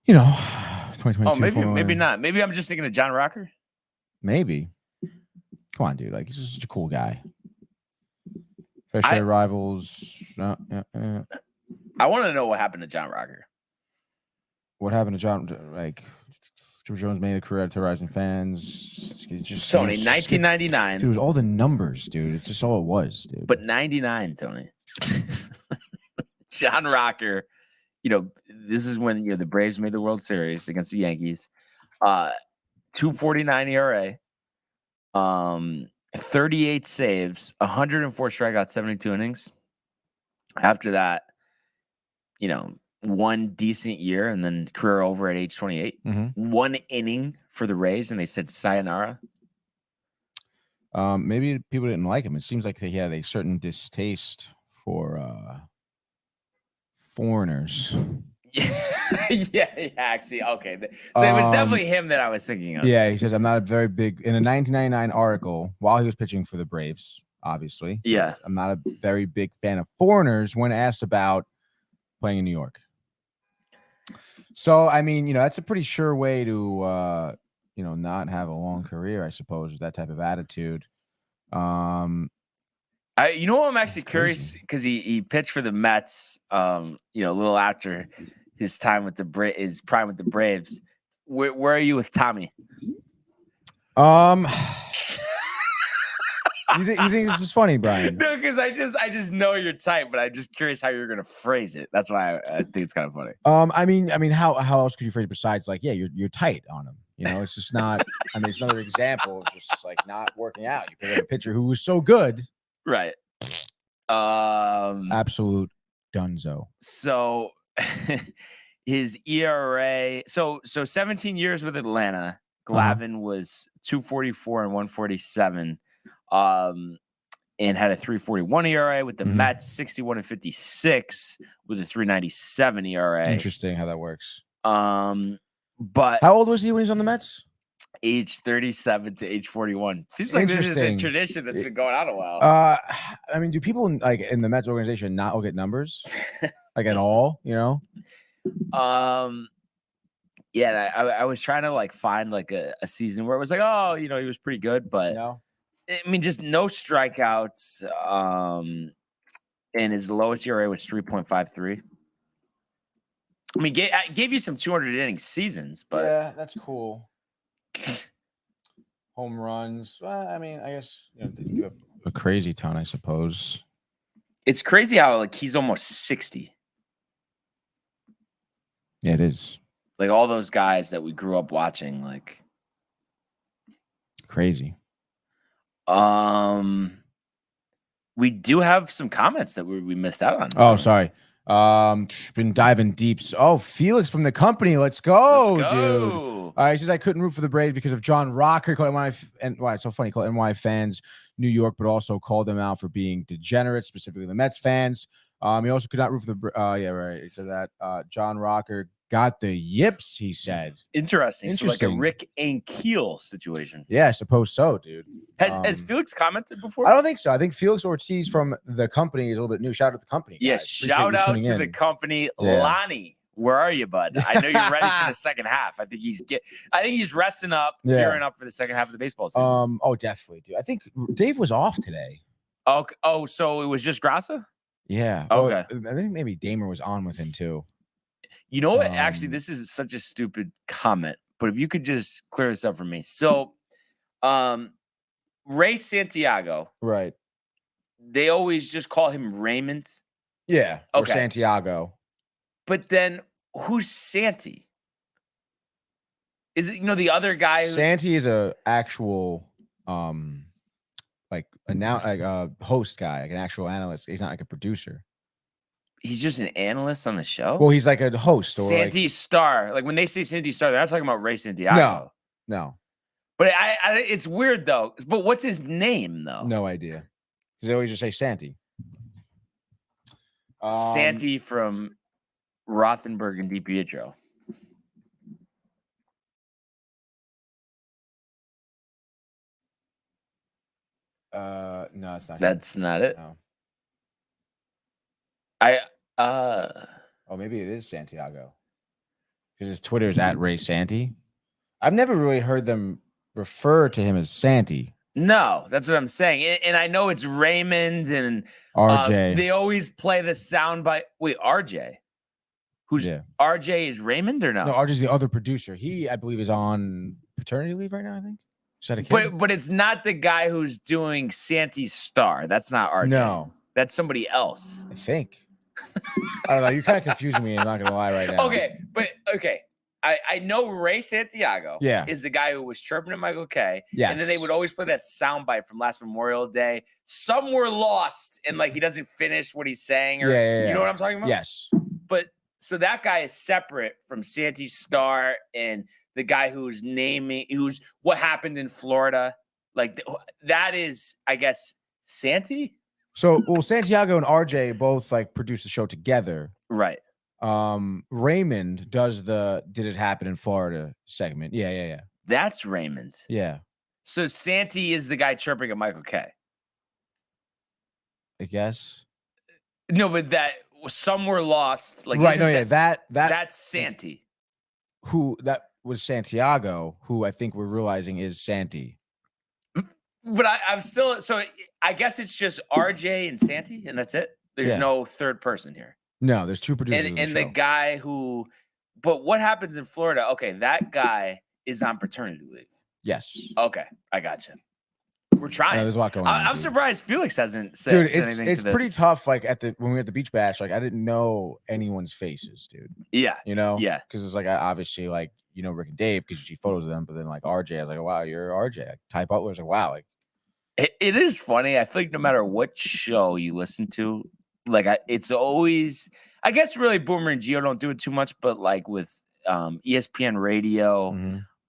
2022. Oh, maybe not. Maybe I'm just thinking of John Rocker. Maybe. Come on, dude. Like, he's just such a cool guy. Fresh Air Rivals. I want to know what happened to John Rocker. What happened to John? Like, Chipper Jones made a career out of terrorizing fans. Tony, 1999. Dude, all the numbers, dude. It's just all it was, dude. But 99, Tony. John Rocker, this is when the Braves made the World Series against the Yankees. 2.49 ERA, 38 saves, 104 strikeouts, 72 innings. After that, one decent year and then career over at age 28. Mm-hmm. 1 inning for the Rays, and they said sayonara. Maybe people didn't like him. It seems like he had a certain distaste for foreigners. yeah, actually, okay. So it was definitely him that I was thinking of. Yeah, he says, I'm not a very big, in a 1999 article, while he was pitching for the Braves, obviously. So yeah. I'm not a very big fan of foreigners when asked about playing in New York. So, I mean, that's a pretty sure way to, not have a long career, I suppose, with that type of attitude. I'm actually curious because he pitched for the Mets, a little after his time with his prime with the Braves. Where are you with Tommy? You think this is funny, Brian? No, because I just know you're tight, but I'm just curious how you're gonna phrase it. That's why I think it's kind of funny. I mean, how else could you phrase it besides like, yeah, you're tight on him. It's just not. I mean, it's another example of just like not working out. You pick up a pitcher who was so good, right? Absolute dunzo. So his ERA, so 17 years with Atlanta. Glavine was 244 and 147. and had a 3.41 ERA. With the Mhm. Mets, 61 and 56 with a 3.97 ERA. Interesting how that works. But How old was he when he was on the Mets? age 37 to age 41. Seems like this is a Interesting. tradition that's been going on a while. I mean, do people in the Mets organization not look at numbers like at all? You know? Yeah, I was trying to like find like a season where it was like, oh, you know, he was pretty good, but No. I mean, just no strikeouts. And his lowest ERA was 3.53. I mean, I gave you some 200 inning seasons, but Yeah, that's cool. Home runs. Well, I mean, I guess didn't give up a crazy ton, I suppose. it's crazy how like he's almost 60. Yeah, it is Like all those guys that we grew up watching, like crazy. we do have some comments that we missed out on. Oh, sorry. Been diving deep. Oh, Felix from the company. Let's go, Let's dude. go. He says I couldn't root for the Braves because of John Rocker. Called NY, and why it's so funny. Called NY fans New York, but also called them out for being degenerates, specifically the Mets fans. He also could not root for the. Yeah, right. He said that John Rocker got the yips. He said. Interesting. So like a Interesting. Rick Ankiel situation. Yeah, I suppose so, dude. Has Felix commented before? I don't think so. I think Felix Ortiz from the company is a little bit new. Shout out to the company. Yes. Guys. Appreciate Shout you out tuning to in. the company, Yeah. Lonnie. Where are you, bud? I know you're ready for the second half. I think he's resting up, gearing up for the second half of the baseball season. Oh, definitely, dude. I think Dave was off today. Oh, so it was just Grassa? Yeah. Okay. I think maybe Damer was on with him too. You know what? Actually, this is such a stupid comment, but if you could just clear this up for me. So, Ray Santiago, Right. they always just call him Raymond. Yeah. Or Okay. Santiago. But then who's Santi? Is it, the other guy? Santi is a actual host guy, like an actual analyst. He's not like a producer. He's just an analyst on the show? Well, he's like a host or Santi Star. Like when they say Santi Star, they're not talking about Ray Santiago. No. But it's weird though. But what's his name though? No idea. Because they always just say Santi. Santi from Rothenberg and DiPietro. No, it's not him. That's not it. No. Oh, maybe it is Santiago. Because his Twitter is at Ray Santi. I've never really heard them refer to him as Santi. No, that's what I'm saying. And I know it's Raymond and RJ. They always play the sound bite. Wait, RJ? RJ is Raymond or no? No, RJ's the other producer. He, I believe, is on paternity leave right now, I think. Is that a kid? But it's not the guy who's doing Santi Star. That's not RJ. No. That's somebody else. I think. I don't know. You're kind of confusing me. I'm not going to lie right now. Okay. I know Ray Santiago is the guy who was chirping at Michael Kay. Yes. And then they would always play that soundbite from last Memorial Day. Some were lost and like he doesn't finish what he's saying. Or, You know what I'm talking about? Yes. But so that guy is separate from Santi Star and the guy who's what happened in Florida. Like that is, I guess, Santi. So, Santiago and RJ both like produce the show together. Right. Raymond does the "Did It Happen in Florida" segment. Yeah. That's Raymond. Yeah. So Santi is the guy chirping at Michael Kay. I guess. No, but that some were lost. Like right. No, yeah. That's Santi. That was Santiago, who I think we're realizing is Santi. But I'm still, so I guess it's just RJ and Santi, and that's it. There's no third person here. No, there's two producers. And the guy but what happens in Florida? Okay, that guy is on paternity leave. Yes. Okay, I got you. We're trying. There's a lot going on. I'm surprised Felix hasn't said anything. It's pretty tough. Like when we were at the beach bash, like I didn't know anyone's faces, dude. Yeah. Yeah. Because it's like obviously like Rick and Dave because you see photos of them, but then like RJ, I was like, oh, wow, you're RJ. Like, Ty Butler's like, wow, like. It is funny. I feel like no matter what show you listen to, like it's always, I guess really Boomer and Gio don't do it too much, but like with ESPN radio,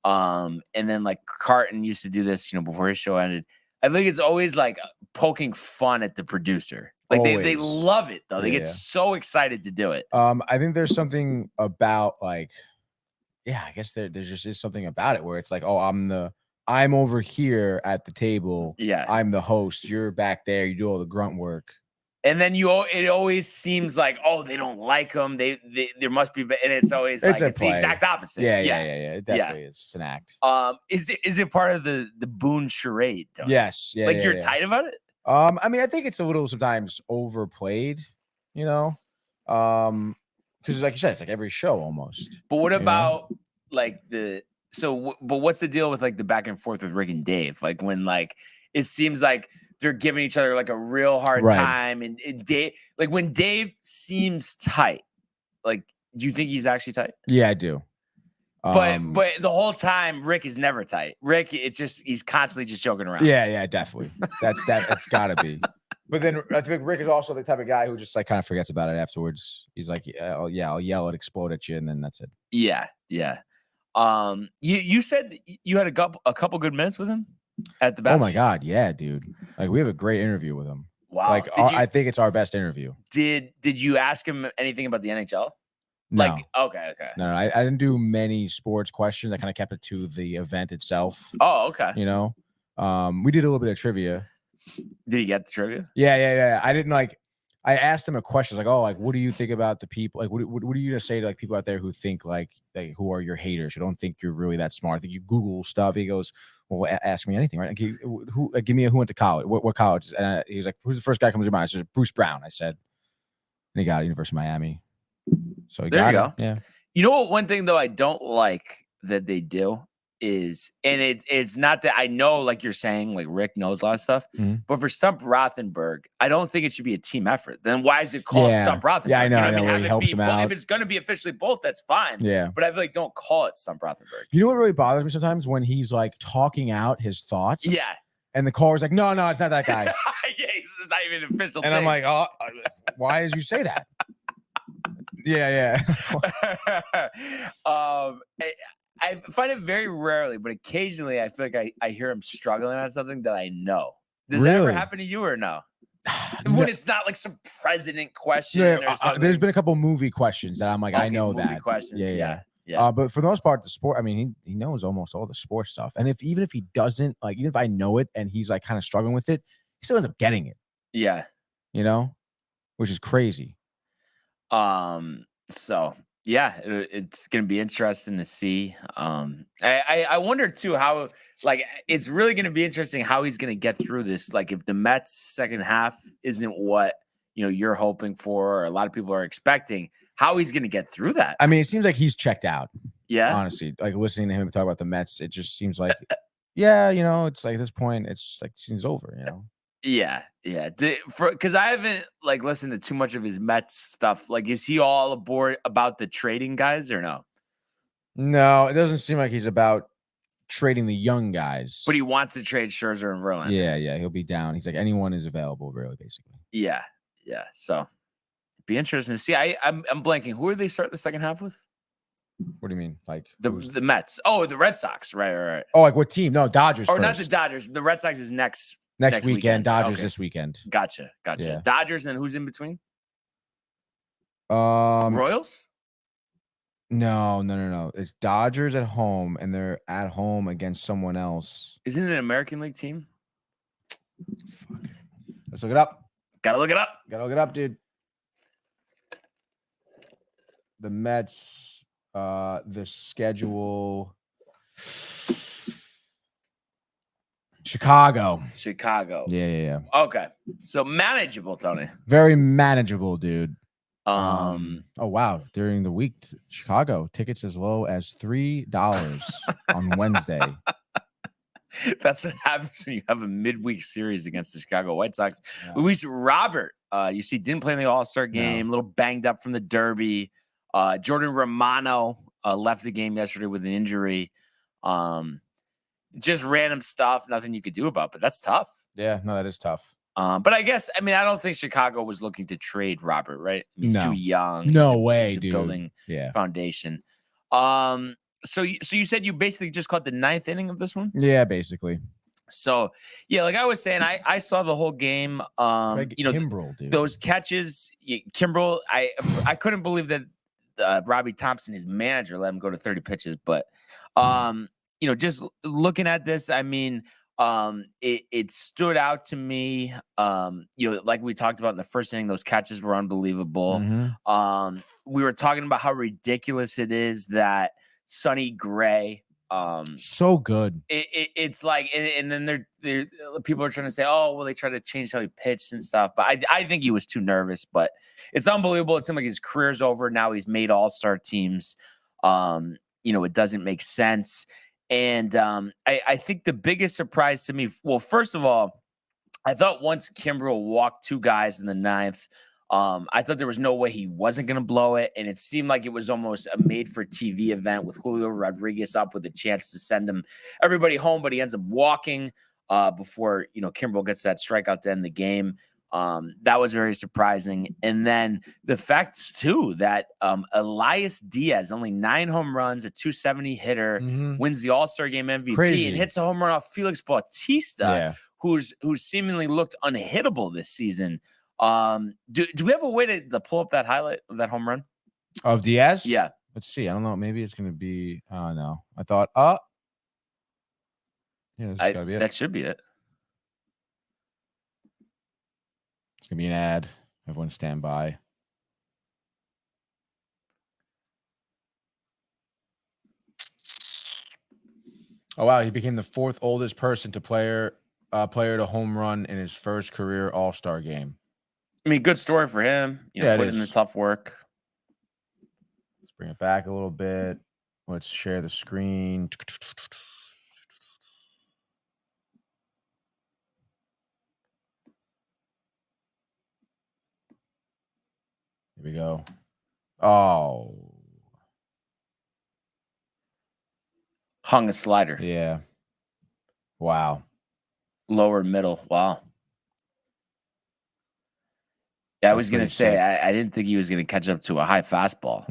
and then like Carton used to do this, before his show ended. I think it's always like poking fun at the producer. Like they Always. love it though. They Yeah, get yeah. so excited to do it. I think there's something about like, yeah, I guess there just is something about it where it's like, oh, I'm over here at the table. Yeah. I'm the host. You're back there. You do all the grunt work. And then it always seems like, oh, they don't like them. They there must be, and it's always It's like a it's the play. exact opposite. Yeah. It definitely is. It's an act. Is it part of the Boone charade? Tony? Yes. Yeah. Like yeah, you're yeah. tight about it? I mean, I think it's a little sometimes overplayed, you know. Because like you said, it's like every show almost. But what you about like but what's the deal with like the back and forth with Rick and Dave? Like when like it seems like they're giving each other like a real hard Right. time, and Dave, like when Dave seems tight, like do you think he's actually tight? Yeah, I do. But the whole time Rick is never tight. Rick, he's constantly just joking around. Yeah, definitely. That's gotta be. But then I think Rick is also the type of guy who just like kind of forgets about it afterwards. He's like, I'll yell it, explode at you, and then that's it. Yeah. You said you had a couple good minutes with him at the back. Oh my god, yeah, dude. Like we have a great interview with him. Wow. Like I think it's our best interview. Did you ask him anything about the NHL? No. Like, okay. No, I didn't do many sports questions. I kind of kept it to the event itself. Oh, okay. You know, we did a little bit of trivia. Did he get the trivia? Yeah. I didn't like. I asked him a question like, "Oh, like, what do you think about the people? Like, what are you gonna say to like people out there who think like who are your haters? Who don't think you're really that smart? I think you Google stuff." He goes, "Well, ask me anything, right? Like, give me who went to college? What college?" And he was like, "Who's the first guy that comes to your mind?" I said, "Bruce Brown." I said, and he got it, University of Miami. So there you go. Yeah. You know what? One thing though I don't like that they do is, and it's not that I know, like you're saying, like Rick knows a lot of stuff, but for Stump Rothenberg, I don't think it should be a team effort. Then why is it called Stump Rothenberg? Yeah, I know. You know I know. what Where he helps him out. If it's going to be officially both, that's fine. Yeah. But I feel like don't call it Stump Rothenberg. You know what really bothers me sometimes when he's like talking out his thoughts. Yeah. And the caller's like, no, it's not that guy. Yeah, he's not even an official. And thing. I'm like, oh, why did you say that? Yeah. I find it very rarely, but occasionally I feel like I hear him struggling on something that I know. Does that ever Really? happen to you or no? When it's not like some president question. Yeah, or something. there's been a couple movie questions that I'm like, I know movie that. questions. Yeah. But for the most part, the sport, I mean, he knows almost all the sports stuff. And even if he doesn't, like, even if I know it and he's like kind of struggling with it, he still ends up getting it. Yeah. You know, which is crazy. So yeah, it's gonna be interesting to see. I wonder too how, like, it's really gonna be interesting how he's gonna get through this. Like, if the Mets second half isn't what you're hoping for, or a lot of people are expecting, how he's gonna get through that. I mean, it seems like he's checked out. Yeah, honestly, like listening to him talk about the Mets, it just seems like, yeah, it's like at this point, it's like seems over. Yeah. Because I haven't like listened to too much of his Mets stuff. Like, is he all aboard about the trading guys or no? No, it doesn't seem like he's about trading the young guys. But he wants to trade Scherzer and Verlander. Yeah, he'll be down. He's like, anyone is available, really, basically. Yeah. So, be interesting to see. I'm blanking. Who are they starting the second half with? What do you mean? Like the Mets? Oh, the Red Sox. Right. Oh, like what team? No, Dodgers. Or first. not the Dodgers. The Red Sox is next weekend. Dodgers this weekend. Gotcha. Yeah. Dodgers, and who's in between? Royals? No. It's Dodgers at home, and they're at home against someone else. Isn't it an American League team? Fuck. Let's look it up. Gotta look it up, dude. The Mets, the schedule. Chicago. Yeah. Okay. So manageable, Tony. Very manageable, dude. Oh wow. During the week, Chicago tickets as low as $3 on Wednesday. That's what happens when you have a midweek series against the Chicago White Sox. Yeah. Luis Robert, you see, didn't play in the All-Star game, a little banged up from the Derby. Jordan Romano left the game yesterday with an injury. Just random stuff, nothing you could do about, but that's tough. Yeah, no, that is tough. But I guess, I don't think Chicago was looking to trade Robert, right? He's too young. No way, dude. Building foundation. So you said you basically just caught the ninth inning of this one? Yeah, basically. So yeah, like I was saying, I saw the whole game. Greg You know, Kimbrell, dude. those catches, Kimbrell, I couldn't believe that Robbie Thompson, his manager, let him go to 30 pitches. But you know, just looking at this, I mean, it stood out to me. You know, like we talked about in the first inning, those catches were unbelievable. We were talking about how ridiculous it is that Sonny Gray. So good. It's like, and then they're people are trying to say, oh, well, they try to change how he pitched and stuff. But I think he was too nervous. But it's unbelievable. It seemed like his career's over. Now he's made all-star teams. You know, it doesn't make sense. And I think the biggest surprise to me, well, first of all, I thought once Kimbrell walked 2 guys in the 9th, I thought there was no way he wasn't going to blow it. And it seemed like it was almost a made-for-TV event with Julio Rodriguez up with a chance to send everybody home, but he ends up walking before, you know, Kimbrell gets that strikeout to end the game. That was very surprising. And then the fact, too, that Elias Diaz, only 9 home runs, a 270 hitter, wins the All-Star Game MVP and hits a home run off Felix Bautista, who's seemingly looked unhittable this season. Do we have a way to pull up that highlight of that home run of Diaz? Yeah. Let's see. I don't know. Maybe it's going to be. Oh no. I thought. Yeah, this gotta be it. That should be it. It's gonna be an ad. Everyone stand by. Oh wow! He became the 4th oldest person to player to home run in his first career All-Star game. I mean, good story for him. You know, put in the tough work. Let's bring it back a little bit. Let's share the screen. Here we go. Oh. Hung a slider. Yeah. Wow. Lower middle. Wow. Yeah, I was going to say, I didn't think he was going to catch up to a high fastball.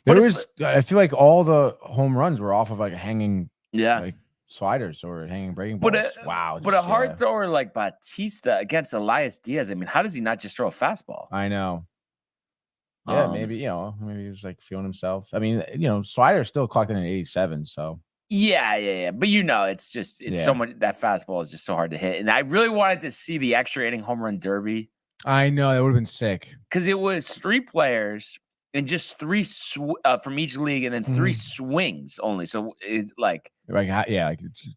I feel like all the home runs were off of like hanging like sliders or hanging breaking balls. But a hard thrower like Bautista against Elias Diaz, I mean, how does he not just throw a fastball? I know. Yeah, maybe he was like feeling himself. I mean, slider still clocked in at 87, so. Yeah. But it's so much, that fastball is just so hard to hit. And I really wanted to see the extra inning home run derby. I know, that would have been sick. Because it was 3 players and just 3 from each league and then 3 swings only. So it's like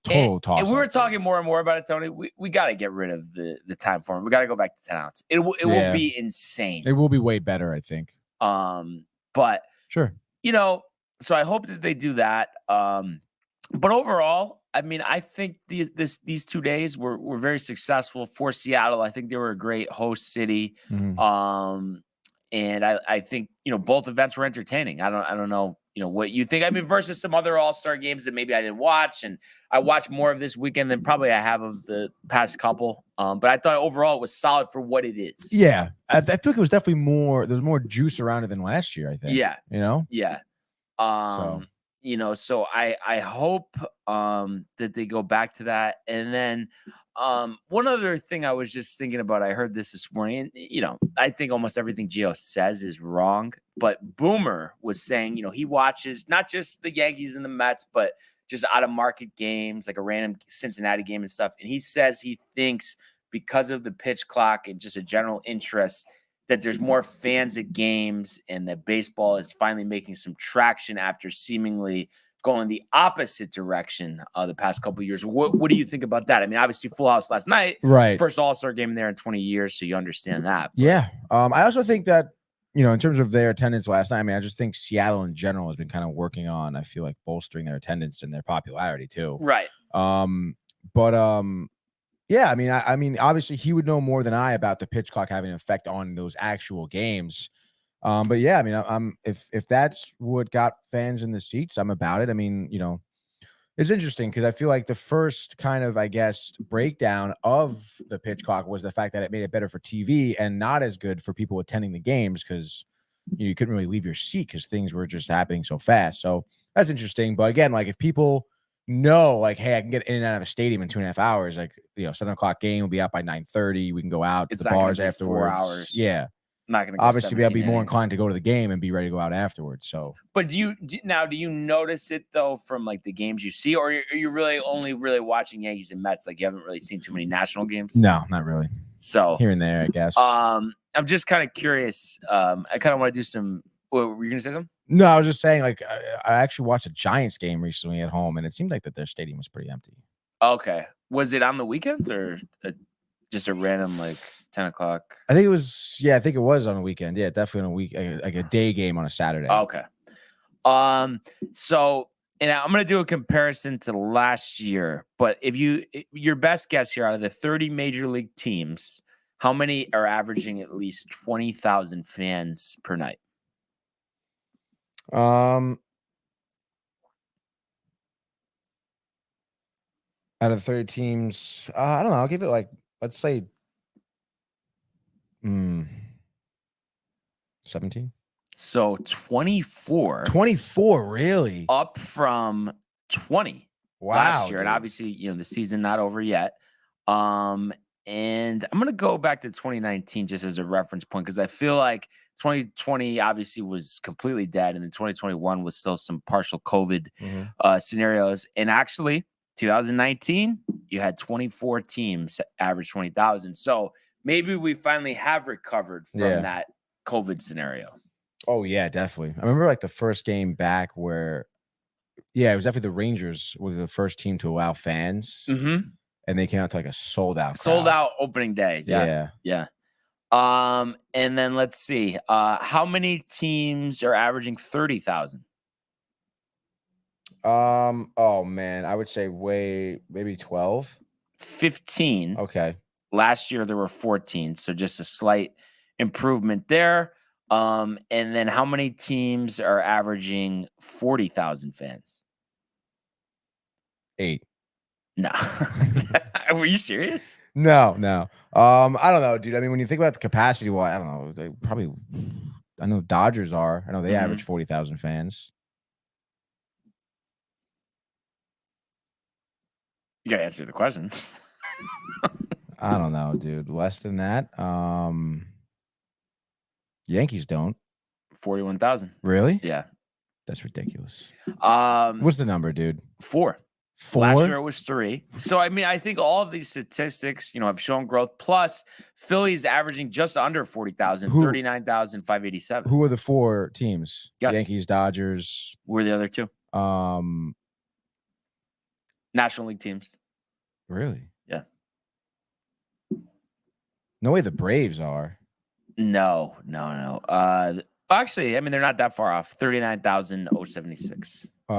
total toss. And we were talking more and more about it, Tony. We got to get rid of the time form. We got to go back to 10 outs. It will be insane. It will be way better, I think. But sure. So I hope that they do that. But overall, I mean, I think these 2 days were very successful for Seattle. I think they were a great host city. And I think, both events were entertaining. I don't know, what you think. I mean, versus some other All-Star games that maybe I didn't watch, and I watched more of this weekend than probably I have of the past couple. But I thought overall it was solid for what it is. Yeah. I feel like it was definitely there's more juice around it than last year, I think. Yeah. Yeah. So I hope that they go back to that. And then one other thing I was just thinking about, I heard this morning, and, I think almost everything Gio says is wrong, but Boomer was saying, he watches not just the Yankees and the Mets, but just out of market games, like a random Cincinnati game and stuff. And he says he thinks because of the pitch clock and just a general interest that there's more fans at games and that baseball is finally making some traction after seemingly going the opposite direction the past couple of years. What do you think about that? I mean, obviously Full House last night, right? First All-Star game there in 20 years. So you understand that. But. Yeah. I also think that, in terms of their attendance last night, I mean, I just think Seattle in general has been kind of working on, I feel like, bolstering their attendance and their popularity too. Right. Yeah, I mean, obviously he would know more than I about the pitch clock having an effect on those actual games. But yeah, I mean, I'm if that's what got fans in the seats, I'm about it. I mean, it's interesting because I feel like the first kind of, I guess, breakdown of the pitch clock was the fact that it made it better for TV and not as good for people attending the games because you couldn't really leave your seat because things were just happening so fast. So that's interesting. But again, like if people know, like, hey, I can get in and out of a stadium in 2.5 hours. Like, 7 o'clock game will be out by 9:30. We can go out to It's the not gonna bars be 4 afterwards. hours. Yeah. I'm not gonna go Obviously, I'll be 17 more innings. inclined to go to the game and be ready to go out afterwards. So, But do you notice it though from like the games you see, or are you really only watching Yankees and Mets? Like you haven't really seen too many national games. no, not really. So Here and there, I guess. I'm just kind of curious. I kind of want to do some. What, were you gonna say something? No, I was just saying, like, I actually watched a Giants game recently at home, and it seemed like that their stadium was pretty empty. Okay, was it on the weekend or just a random like 10 o'clock? I think it was. Yeah, I think it was on a weekend. Yeah, definitely on a week, like a day game on a Saturday. Okay. So, and I'm gonna do a comparison to last year, but if your best guess here out of the 30 major league teams, how many are averaging at least 20,000 fans per night? Out of the 30 teams, I don't know. I'll give it like, let's say, 17. So 24. 24, really? Up from 20 last year. Dude. And obviously, the season not over yet. And I'm gonna go back to 2019 just as a reference point because I feel like 2020 obviously was completely dead, and then 2021 was still some partial COVID scenarios. And actually, 2019, you had 24 teams average 20,000. So maybe we finally have recovered from that COVID scenario. Oh yeah, definitely. I remember like the first game back where, it was definitely the Rangers was the first team to allow fans. Mm-hmm. And they came out to like a sold out opening day. Yeah. And then let's see. How many teams are averaging 30,000? Oh man, I would say maybe 12. 15. Okay. Last year there were 14, so just a slight improvement there. And then how many teams are averaging 40,000 fans? 8. No. Were you serious? No. I don't know, dude. I mean, when you think about the capacity, I don't know. They probably, I know Dodgers are. I know they average 40,000 fans. You gotta answer the question. I don't know, dude. Less than that. Yankees don't. 41,000. Really? Yeah. That's ridiculous. What's the number, dude? 4. 4? Last year it was 3. So, I mean, I think all of these statistics, have shown growth. Plus, Philly's averaging just under 40,000, 39,587. Who are the 4 teams? Yes. Yankees, Dodgers. Who are the other 2? National League teams. Really? Yeah. No way the Braves are. No. Actually, I mean, they're not that far off. 39,076. I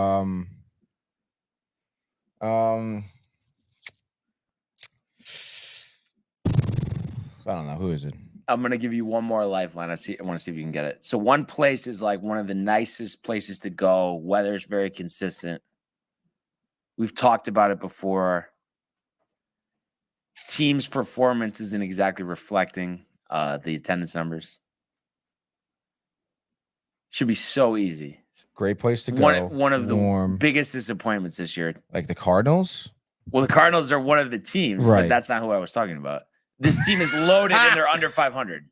don't know. Who is it? I'm gonna give you one more lifeline. I want to see if you can get it. So one place is like one of the nicest places to go. Weather's very consistent. We've talked about it before. Team's performance isn't exactly reflecting the attendance numbers. Should be so easy. Great place to go. One of the biggest disappointments this year. Like the Cardinals? Well, the Cardinals are one of the teams, right. But that's not who I was talking about. This team is loaded and they're under 500.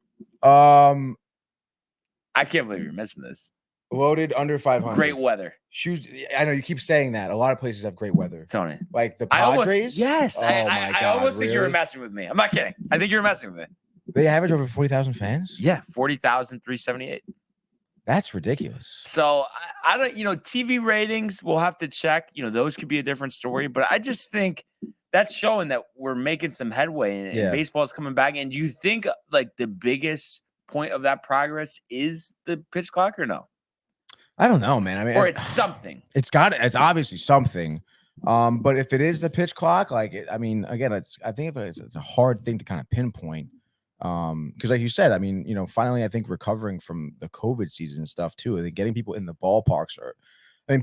I can't believe you're missing this. Loaded under 500. Great weather. Shoes. I know you keep saying that. A lot of places have great weather. Tony. Like the Padres? Yes. Oh my God, I almost think you were messing with me. I'm not kidding. I think you're messing with me. They average over 40,000 fans? Yeah, 40,378. That's ridiculous. So I don't, TV ratings, we'll have to check. Those could be a different story. But I just think that's showing that we're making some headway and baseball is coming back. And do you think like the biggest point of that progress is the pitch clock or no? I don't know, man. I mean, or it's something. It's obviously something. But if it is the pitch clock, again, I think it's a hard thing to kind of pinpoint. Because like you said, I mean, finally, I think recovering from the COVID season and stuff too. I think getting people in the ballparks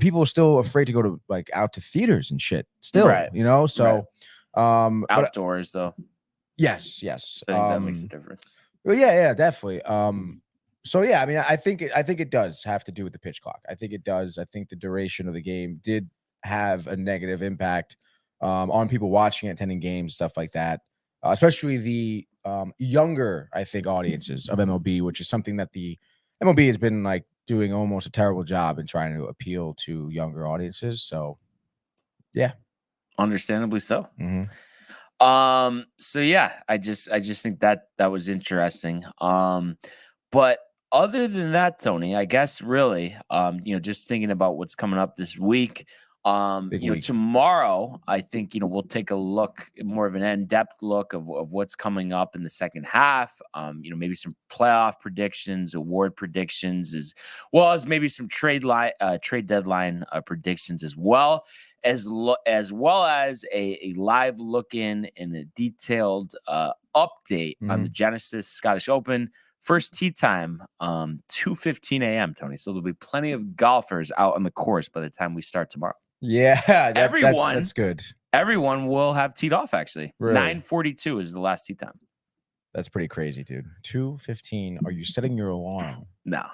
people are still afraid to go to out to theaters and shit still, right. So, outdoors though. Yes. I think that makes a difference. Well, yeah, definitely. So yeah, I mean, I think it does have to do with the pitch clock. I think it does. I think the duration of the game did have a negative impact on people watching, attending games, stuff like that. Especially the younger, I think, audiences of MLB, which is something that the MLB has been like doing almost a terrible job in trying to appeal to younger audiences. So, yeah, Understandably so. Mhm. So yeah, I just think that was interesting. But other than that, Tony, I guess really, just thinking about what's coming up this week. Big week. Tomorrow, I think, we'll take a look, more of an in-depth look of what's coming up in the second half. Maybe some playoff predictions, award predictions, as well as maybe some trade deadline predictions as well. As well as a live look in and a detailed update on the Genesis Scottish Open. First tee time, 2:15 a.m., Tony. So there'll be plenty of golfers out on the course by the time we start tomorrow. Yeah, that's good. Everyone will have teed off, actually. Really? 9:42 is the last tee time. That's pretty crazy, dude. 2:15. Are you setting your alarm? No.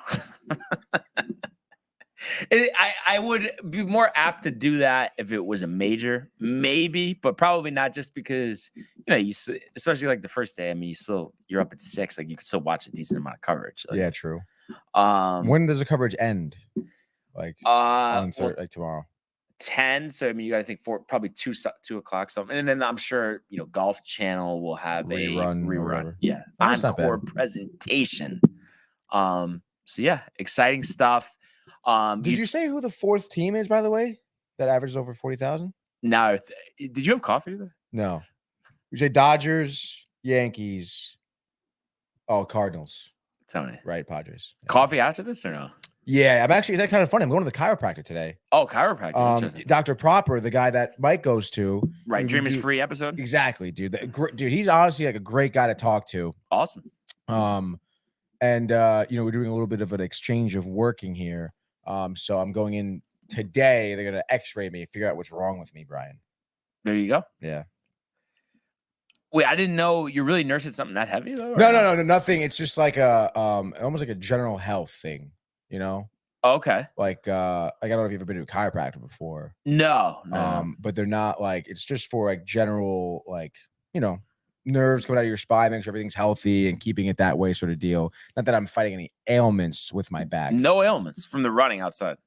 I would be more apt to do that if it was a major, maybe, but probably not, just because, especially like the first day. I mean, you're up at 6, like you can still watch a decent amount of coverage. Like, yeah, true. When does the coverage end? Like on like tomorrow? 10. So I mean, you got to think probably 2 o'clock something, and then I'm sure Golf Channel will have a rerun. Yeah, encore presentation. So yeah, exciting stuff. Did you say who the 4th team is, by the way, that averages over 40,000? No. Did you have coffee today? No. You say Dodgers, Yankees. Oh, Cardinals. Tony. Right, Padres. Yeah. Coffee after this or no? Yeah, is that kind of funny? I'm going to the chiropractor today. Oh, chiropractor. Dr. Proper, the guy that Mike goes to. Right, Dream is Free episode? Exactly, dude. Dude, he's honestly like a great guy to talk to. Awesome. And we're doing a little bit of an exchange of working here. So I'm going in today. They're gonna X-ray me, figure out what's wrong with me, Brian. There you go. Yeah. Wait, I didn't know you're really nursing something that heavy though. No, nothing. It's just like a almost like a general health thing, Oh, okay. Like I don't know if you've ever been to a chiropractor before. No. But they're not like, it's just for like general, like, nerves coming out of your spine, make sure everything's healthy and keeping it that way, sort of deal. Not that I'm fighting any ailments with my back. No ailments from the running outside.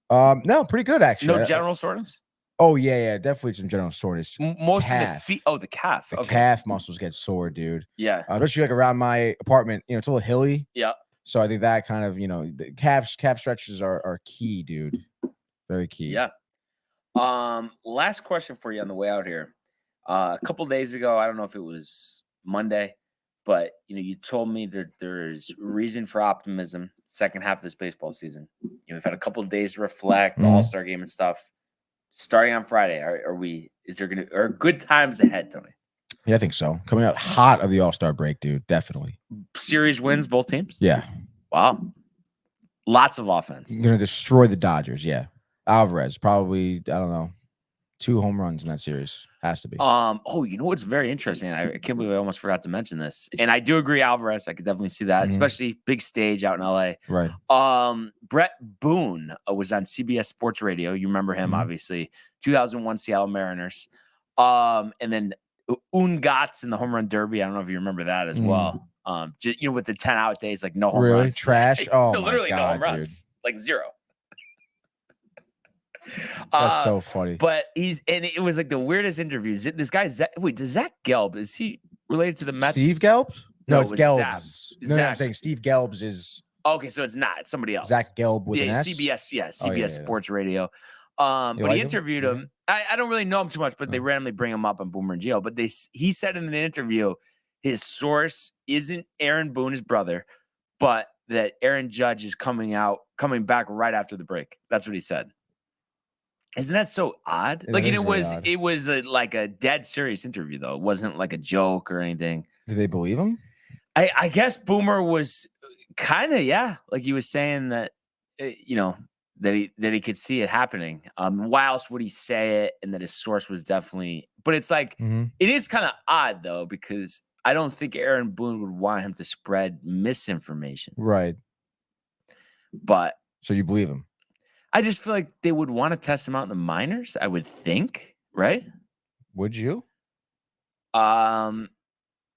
No, pretty good actually. No general soreness. Oh yeah, definitely some general soreness. Most of the feet. Oh, the calf. The calf muscles get sore, dude. Yeah, especially like around my apartment. It's a little hilly. Yeah. So I think that kind of the calf stretches are key, dude. Very key. Yeah. Last question for you on the way out here. A couple days ago, I don't know if it was Monday, but you told me that there's reason for optimism second half of this baseball season. We've had a couple of days to reflect, the All-Star game and stuff. Starting on Friday, are good times ahead, Tony? Yeah, I think so. Coming out hot of the All-Star break, dude. Definitely. Series wins, both teams? Yeah. Wow. Lots of offense. You're gonna destroy the Dodgers, yeah. Alvarez, probably, I don't know, 2 home runs in that series. Has to be. What's very interesting? I can't believe I almost forgot to mention this. And I do agree, Alvarez. I could definitely see that, especially big stage out in LA. Right. Brett Boone was on CBS Sports Radio. You remember him, obviously. 2001 Seattle Mariners. And then Ungatz in the home run derby. I don't know if you remember that as well. With the 10-out days, like no home runs. Trash. Oh, literally my God, no home runs. Dude. Like 0. That's so funny. But it was like the weirdest interviews. This guy, Zach Gelb, is he related to the Mets? Steve Gelb? No, it's Gelbs. No, I'm saying Steve Gelbs is. Okay, so it's not. It's somebody else. Zach Gelb with an S? CBS Sports Radio. But he interviewed him. I don't really know him too much, but they randomly bring him up on Boomer and Gio. But he said in an interview, his source isn't Aaron Boone, his brother, but that Aaron Judge is coming back right after the break. That's what he said. Isn't that so odd? It was like a dead serious interview though. It wasn't like a joke or anything. Did they believe him? I guess Boomer was kind of, like he was saying that that he could see it happening. Why else would he say it? And that his source was definitely. But it's like it is kind of odd though, because I don't think Aaron Boone would want him to spread misinformation. Right. But so you believe him? I just feel like they would want to test him out in the minors. I would think, right? Would you? Um,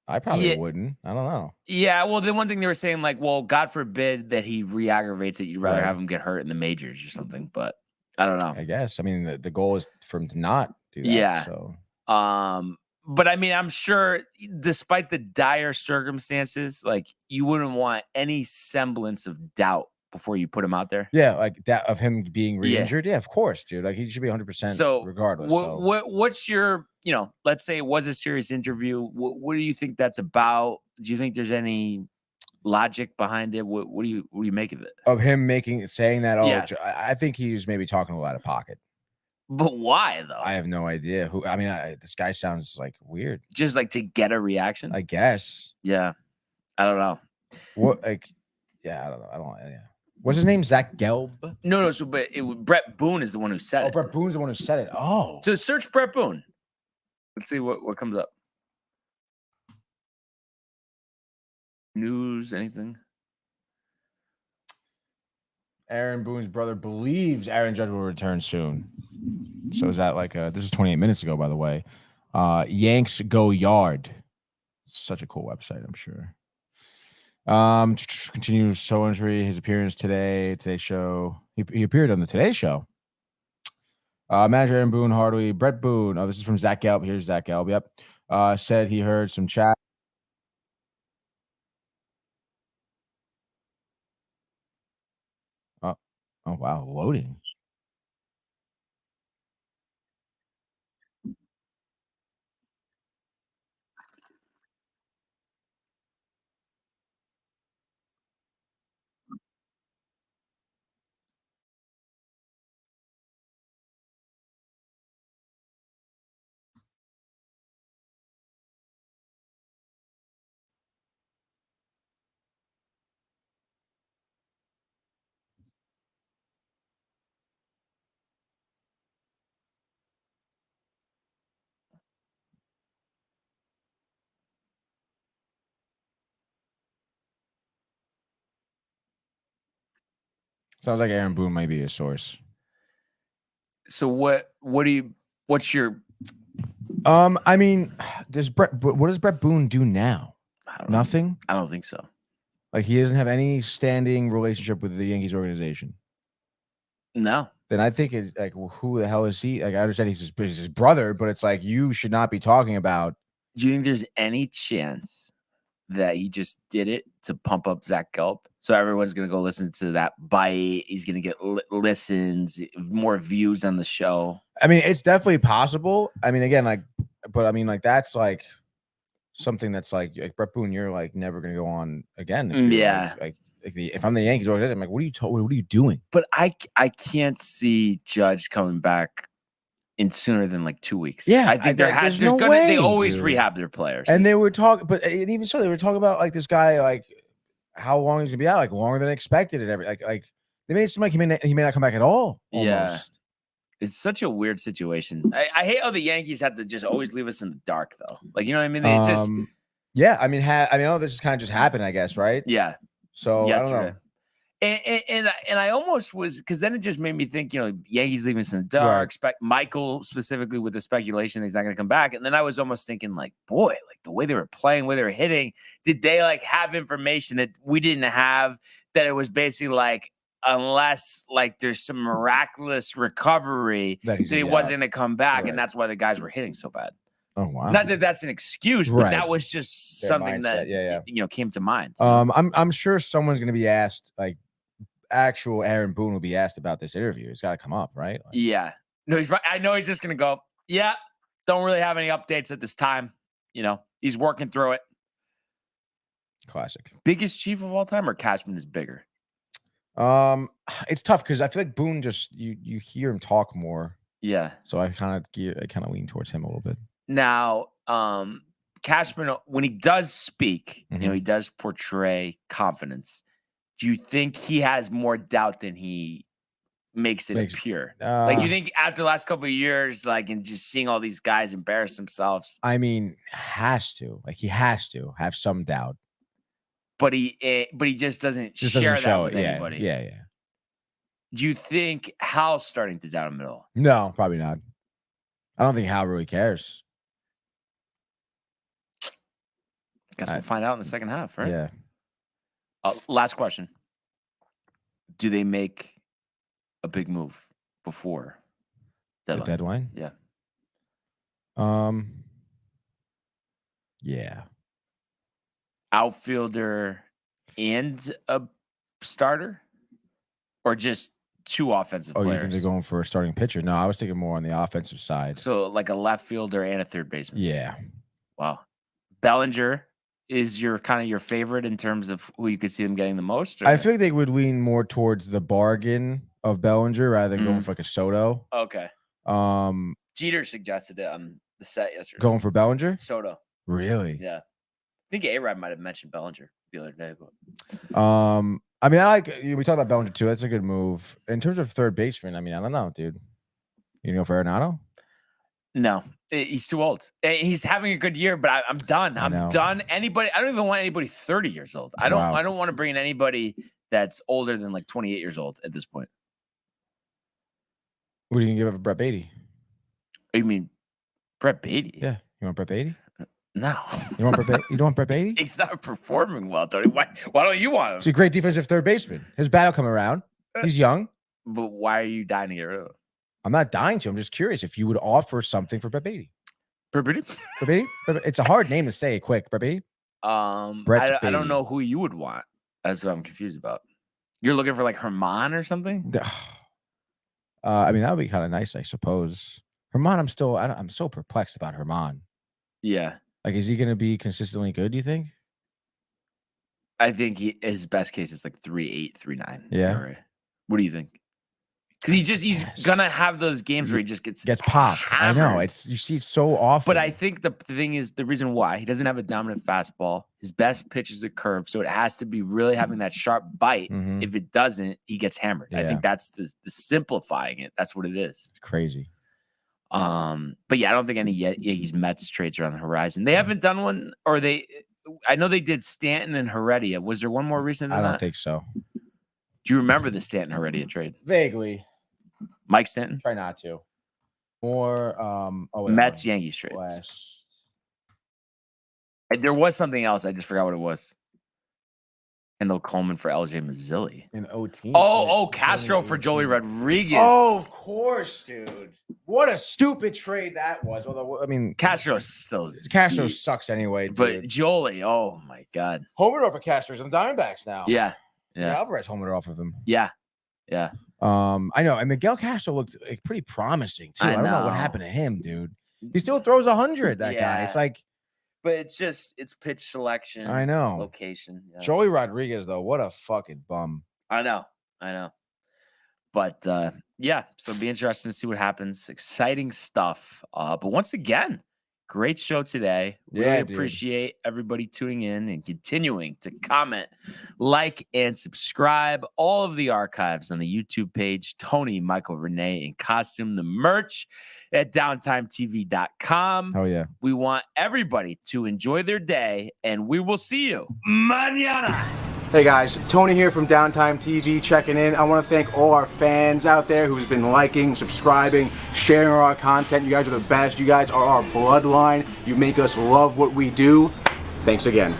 I probably Yeah. wouldn't. I don't know. yeah. Well, the one thing they were saying, like, well, God forbid that he re-aggravates it. You'd rather Right. have him get hurt in the majors or something. But I don't know. I guess. I mean, the goal is for him to not do that. Yeah. So But I mean, I'm sure despite the dire circumstances, like you wouldn't want any semblance of doubt before you put him out there. yeah, like that of him being Yeah. re-injured. Yeah, of course, dude. Like he should be 100% So regardless. what's your, let's say it was a serious interview. What do you think that's about? Do you think there's any logic behind it? What do you make of it? Of him saying that, Yeah. I think he's maybe talking a lot of pocket. But why though? I have no idea who. I mean, this guy sounds like weird. Just like to get a reaction? I guess. Yeah. I don't know. What? Like, yeah, I don't know. I don't. Yeah. What's his name? Zach Gelb. No. So, but Brett Boone is the one who said Oh, it. Brett Boone's the one who said it. Oh, So search Brett Boone. Let's see what comes up. News, anything? Aaron Boone's brother believes Aaron Judge will return soon. So is that like this is 28 minutes ago, by the way. Yanks Go Yard. Such a cool website, I'm sure. Continues toe injury. His appearance today. Today's show. He appeared on the Today Show. Manager Aaron Boone, Hardaway, Brett Boone. Oh, this is from Zach Gelb. Here's Zach Gelb. Yep. Said he heard some chat. Oh wow, loading. Sounds like Aaron Boone might be a source. So what's your I mean, what does Brett Boone do now? I don't know. Nothing? I don't think so. Like he doesn't have any standing relationship with the Yankees organization. No. Then I think it's like, well, who the hell is he? Like I understand he's his brother, but it's like you should not be talking about. Do you think there's any chance that he just did it to pump up Zach Gelb? So everyone's going to go listen to that bite. He's going to get listens, more views on the show. I mean, it's definitely possible. I mean, again, but I mean, that's like something that's like Brett Boone, you're like never going to go on again. If I'm the Yankees organization, I'm like, what are you doing? But I can't see Judge coming back in sooner than like 2 weeks. Yeah, I think they always rehab their players. And they were talking, but even so, they were talking about like this guy, like how long he's gonna be out, like longer than expected, and everything. Like they made it seem like he may not come back at all. Almost. Yeah, it's such a weird situation. I hate how the Yankees have to just always leave us in the dark, though. Like you know what I mean? They just I mean, I this just kind of just happened, I guess, right? Yeah. So yesterday. I don't know. And I almost was, because then it just made me think, Yankees leaving us in the dark. Right. Michael specifically with the speculation that he's not going to come back. And then I was almost thinking, like, boy, like the way they were playing, way they were hitting, did they like have information that we didn't have? That it was basically like, unless like there's some miraculous recovery, that he wasn't going to come back, and that's why the guys were hitting so bad. Oh wow! Not that that's an excuse, but that was just something that came to mind. So. I'm sure someone's going to be asked, like. Actual Aaron Boone will be asked about this interview. It's got to come up, right? Like, yeah. No, I know he's just going to go, yeah, don't really have any updates at this time. He's working through it. Classic. Biggest Chief of all time, or Cashman is bigger? It's tough because I feel like Boone just you hear him talk more. Yeah. So I kind of lean towards him a little bit. Now, Cashman, when he does speak, he does portray confidence. Do you think he has more doubt than he makes it appear? Like, you think after the last couple of years, like, and just seeing all these guys embarrass themselves? I mean, he has to have some doubt. But he just doesn't share that with anybody. Yeah. Do you think Hal's starting to down the middle? No, probably not. I don't think Hal really cares. Guess we'll find out in the second half, right? Yeah. Last question. Do they make a big move before deadline? The deadline? Yeah. Yeah. Outfielder and a starter? Or just 2 offensive Oh, players? you think they're going for a starting pitcher? No, I was thinking more on the offensive side. So like a left fielder and a third baseman. Yeah. Wow. Bellinger is your favorite in terms of who you could see them getting the most? Or? I feel like they would lean more towards the bargain of Bellinger rather than going for like a Soto. Okay. Jeter suggested it on the set yesterday. Going for Bellinger? Soto. Really? Yeah. I think A-Rod might have mentioned Bellinger the other day. But... I mean, I like we talked about Bellinger too. That's a good move. In terms of third baseman, I mean, I don't know, dude. You know, for Arenado? No, he's too old. He's having a good year, but I'm done. I'm done. Anybody, I don't even want anybody 30 years old. I don't want to bring in anybody that's older than like 28 years old at this point. What are you gonna give up for Brett Beatty? You mean Brett Beatty? Yeah, you want Brett Beatty? No. You want Brett Beatty? You don't want Brett Beatty? He's not performing well, Tony. Why don't you want him? He's a great defensive third baseman. His bat will come around. He's young. But why are you dying to get rid of him? I'm not dying to. I'm just curious if you would offer something for Brett Beatty. Brett Beatty? Brett Beatty? It's a hard name to say quick. Brett Beatty? I don't know who you would want. That's what I'm confused about. You're looking for like Herman or something? I mean, that would be kind of nice, I suppose. Herman, I'm so perplexed about Herman. Yeah. Like, is he going to be consistently good, do you think? I think his best case is like 3.8, 3.9. Yeah. Right. What do you think? Because he's gonna have those games where he just gets popped. Hammered. I know. You see it so often. But I think the thing is the reason why he doesn't have a dominant fastball. His best pitch is a curve, so it has to be really having that sharp bite. Mhm. If it doesn't, he gets hammered. Yeah. I think that's the simplifying it. That's what it is. It's crazy. But yeah, I don't think any Yankees Mets trades are on the horizon. They haven't done one, or I know they did Stanton and Heredia. Was there one more recent than I that? don't think so. Do you remember the Stanton Heredia trade? Vaguely. Mike Stanton? Try not to. Or Mets Yankees trade. There was something else. I just forgot what it was. Kendall Coleman for LJ Mazzilli. In OT. Castro for Joey Rodriguez. Oh, of course, dude. What a stupid trade that was. Although, I mean, Castro sucks anyway, dude. But Joey, oh my God. Homered off of Castro's on the Diamondbacks now. Yeah. Alvarez homered off of him. Yeah. I know. And Miguel Castro looked like pretty promising too. I don't know what happened to him, dude. He still throws 100. That guy. It's like, but it's pitch selection. I know. Location. Yeah. Joey Rodriguez though, what a fucking bum. I know. But so it'll be interesting to see what happens. Exciting stuff. But once again, great show today. Really appreciate everybody tuning in and continuing to comment, like, and subscribe. All of the archives on the YouTube page, Tony, Michael, Renee, and Costume, the merch at downtimetv.com. Oh, yeah. We want everybody to enjoy their day, and we will see you mañana. Hey guys, Tony here from Downtime TV checking in. I want to thank all our fans out there who's been liking, subscribing, sharing our content. You guys are the best. You guys are our bloodline. You make us love what we do. Thanks again.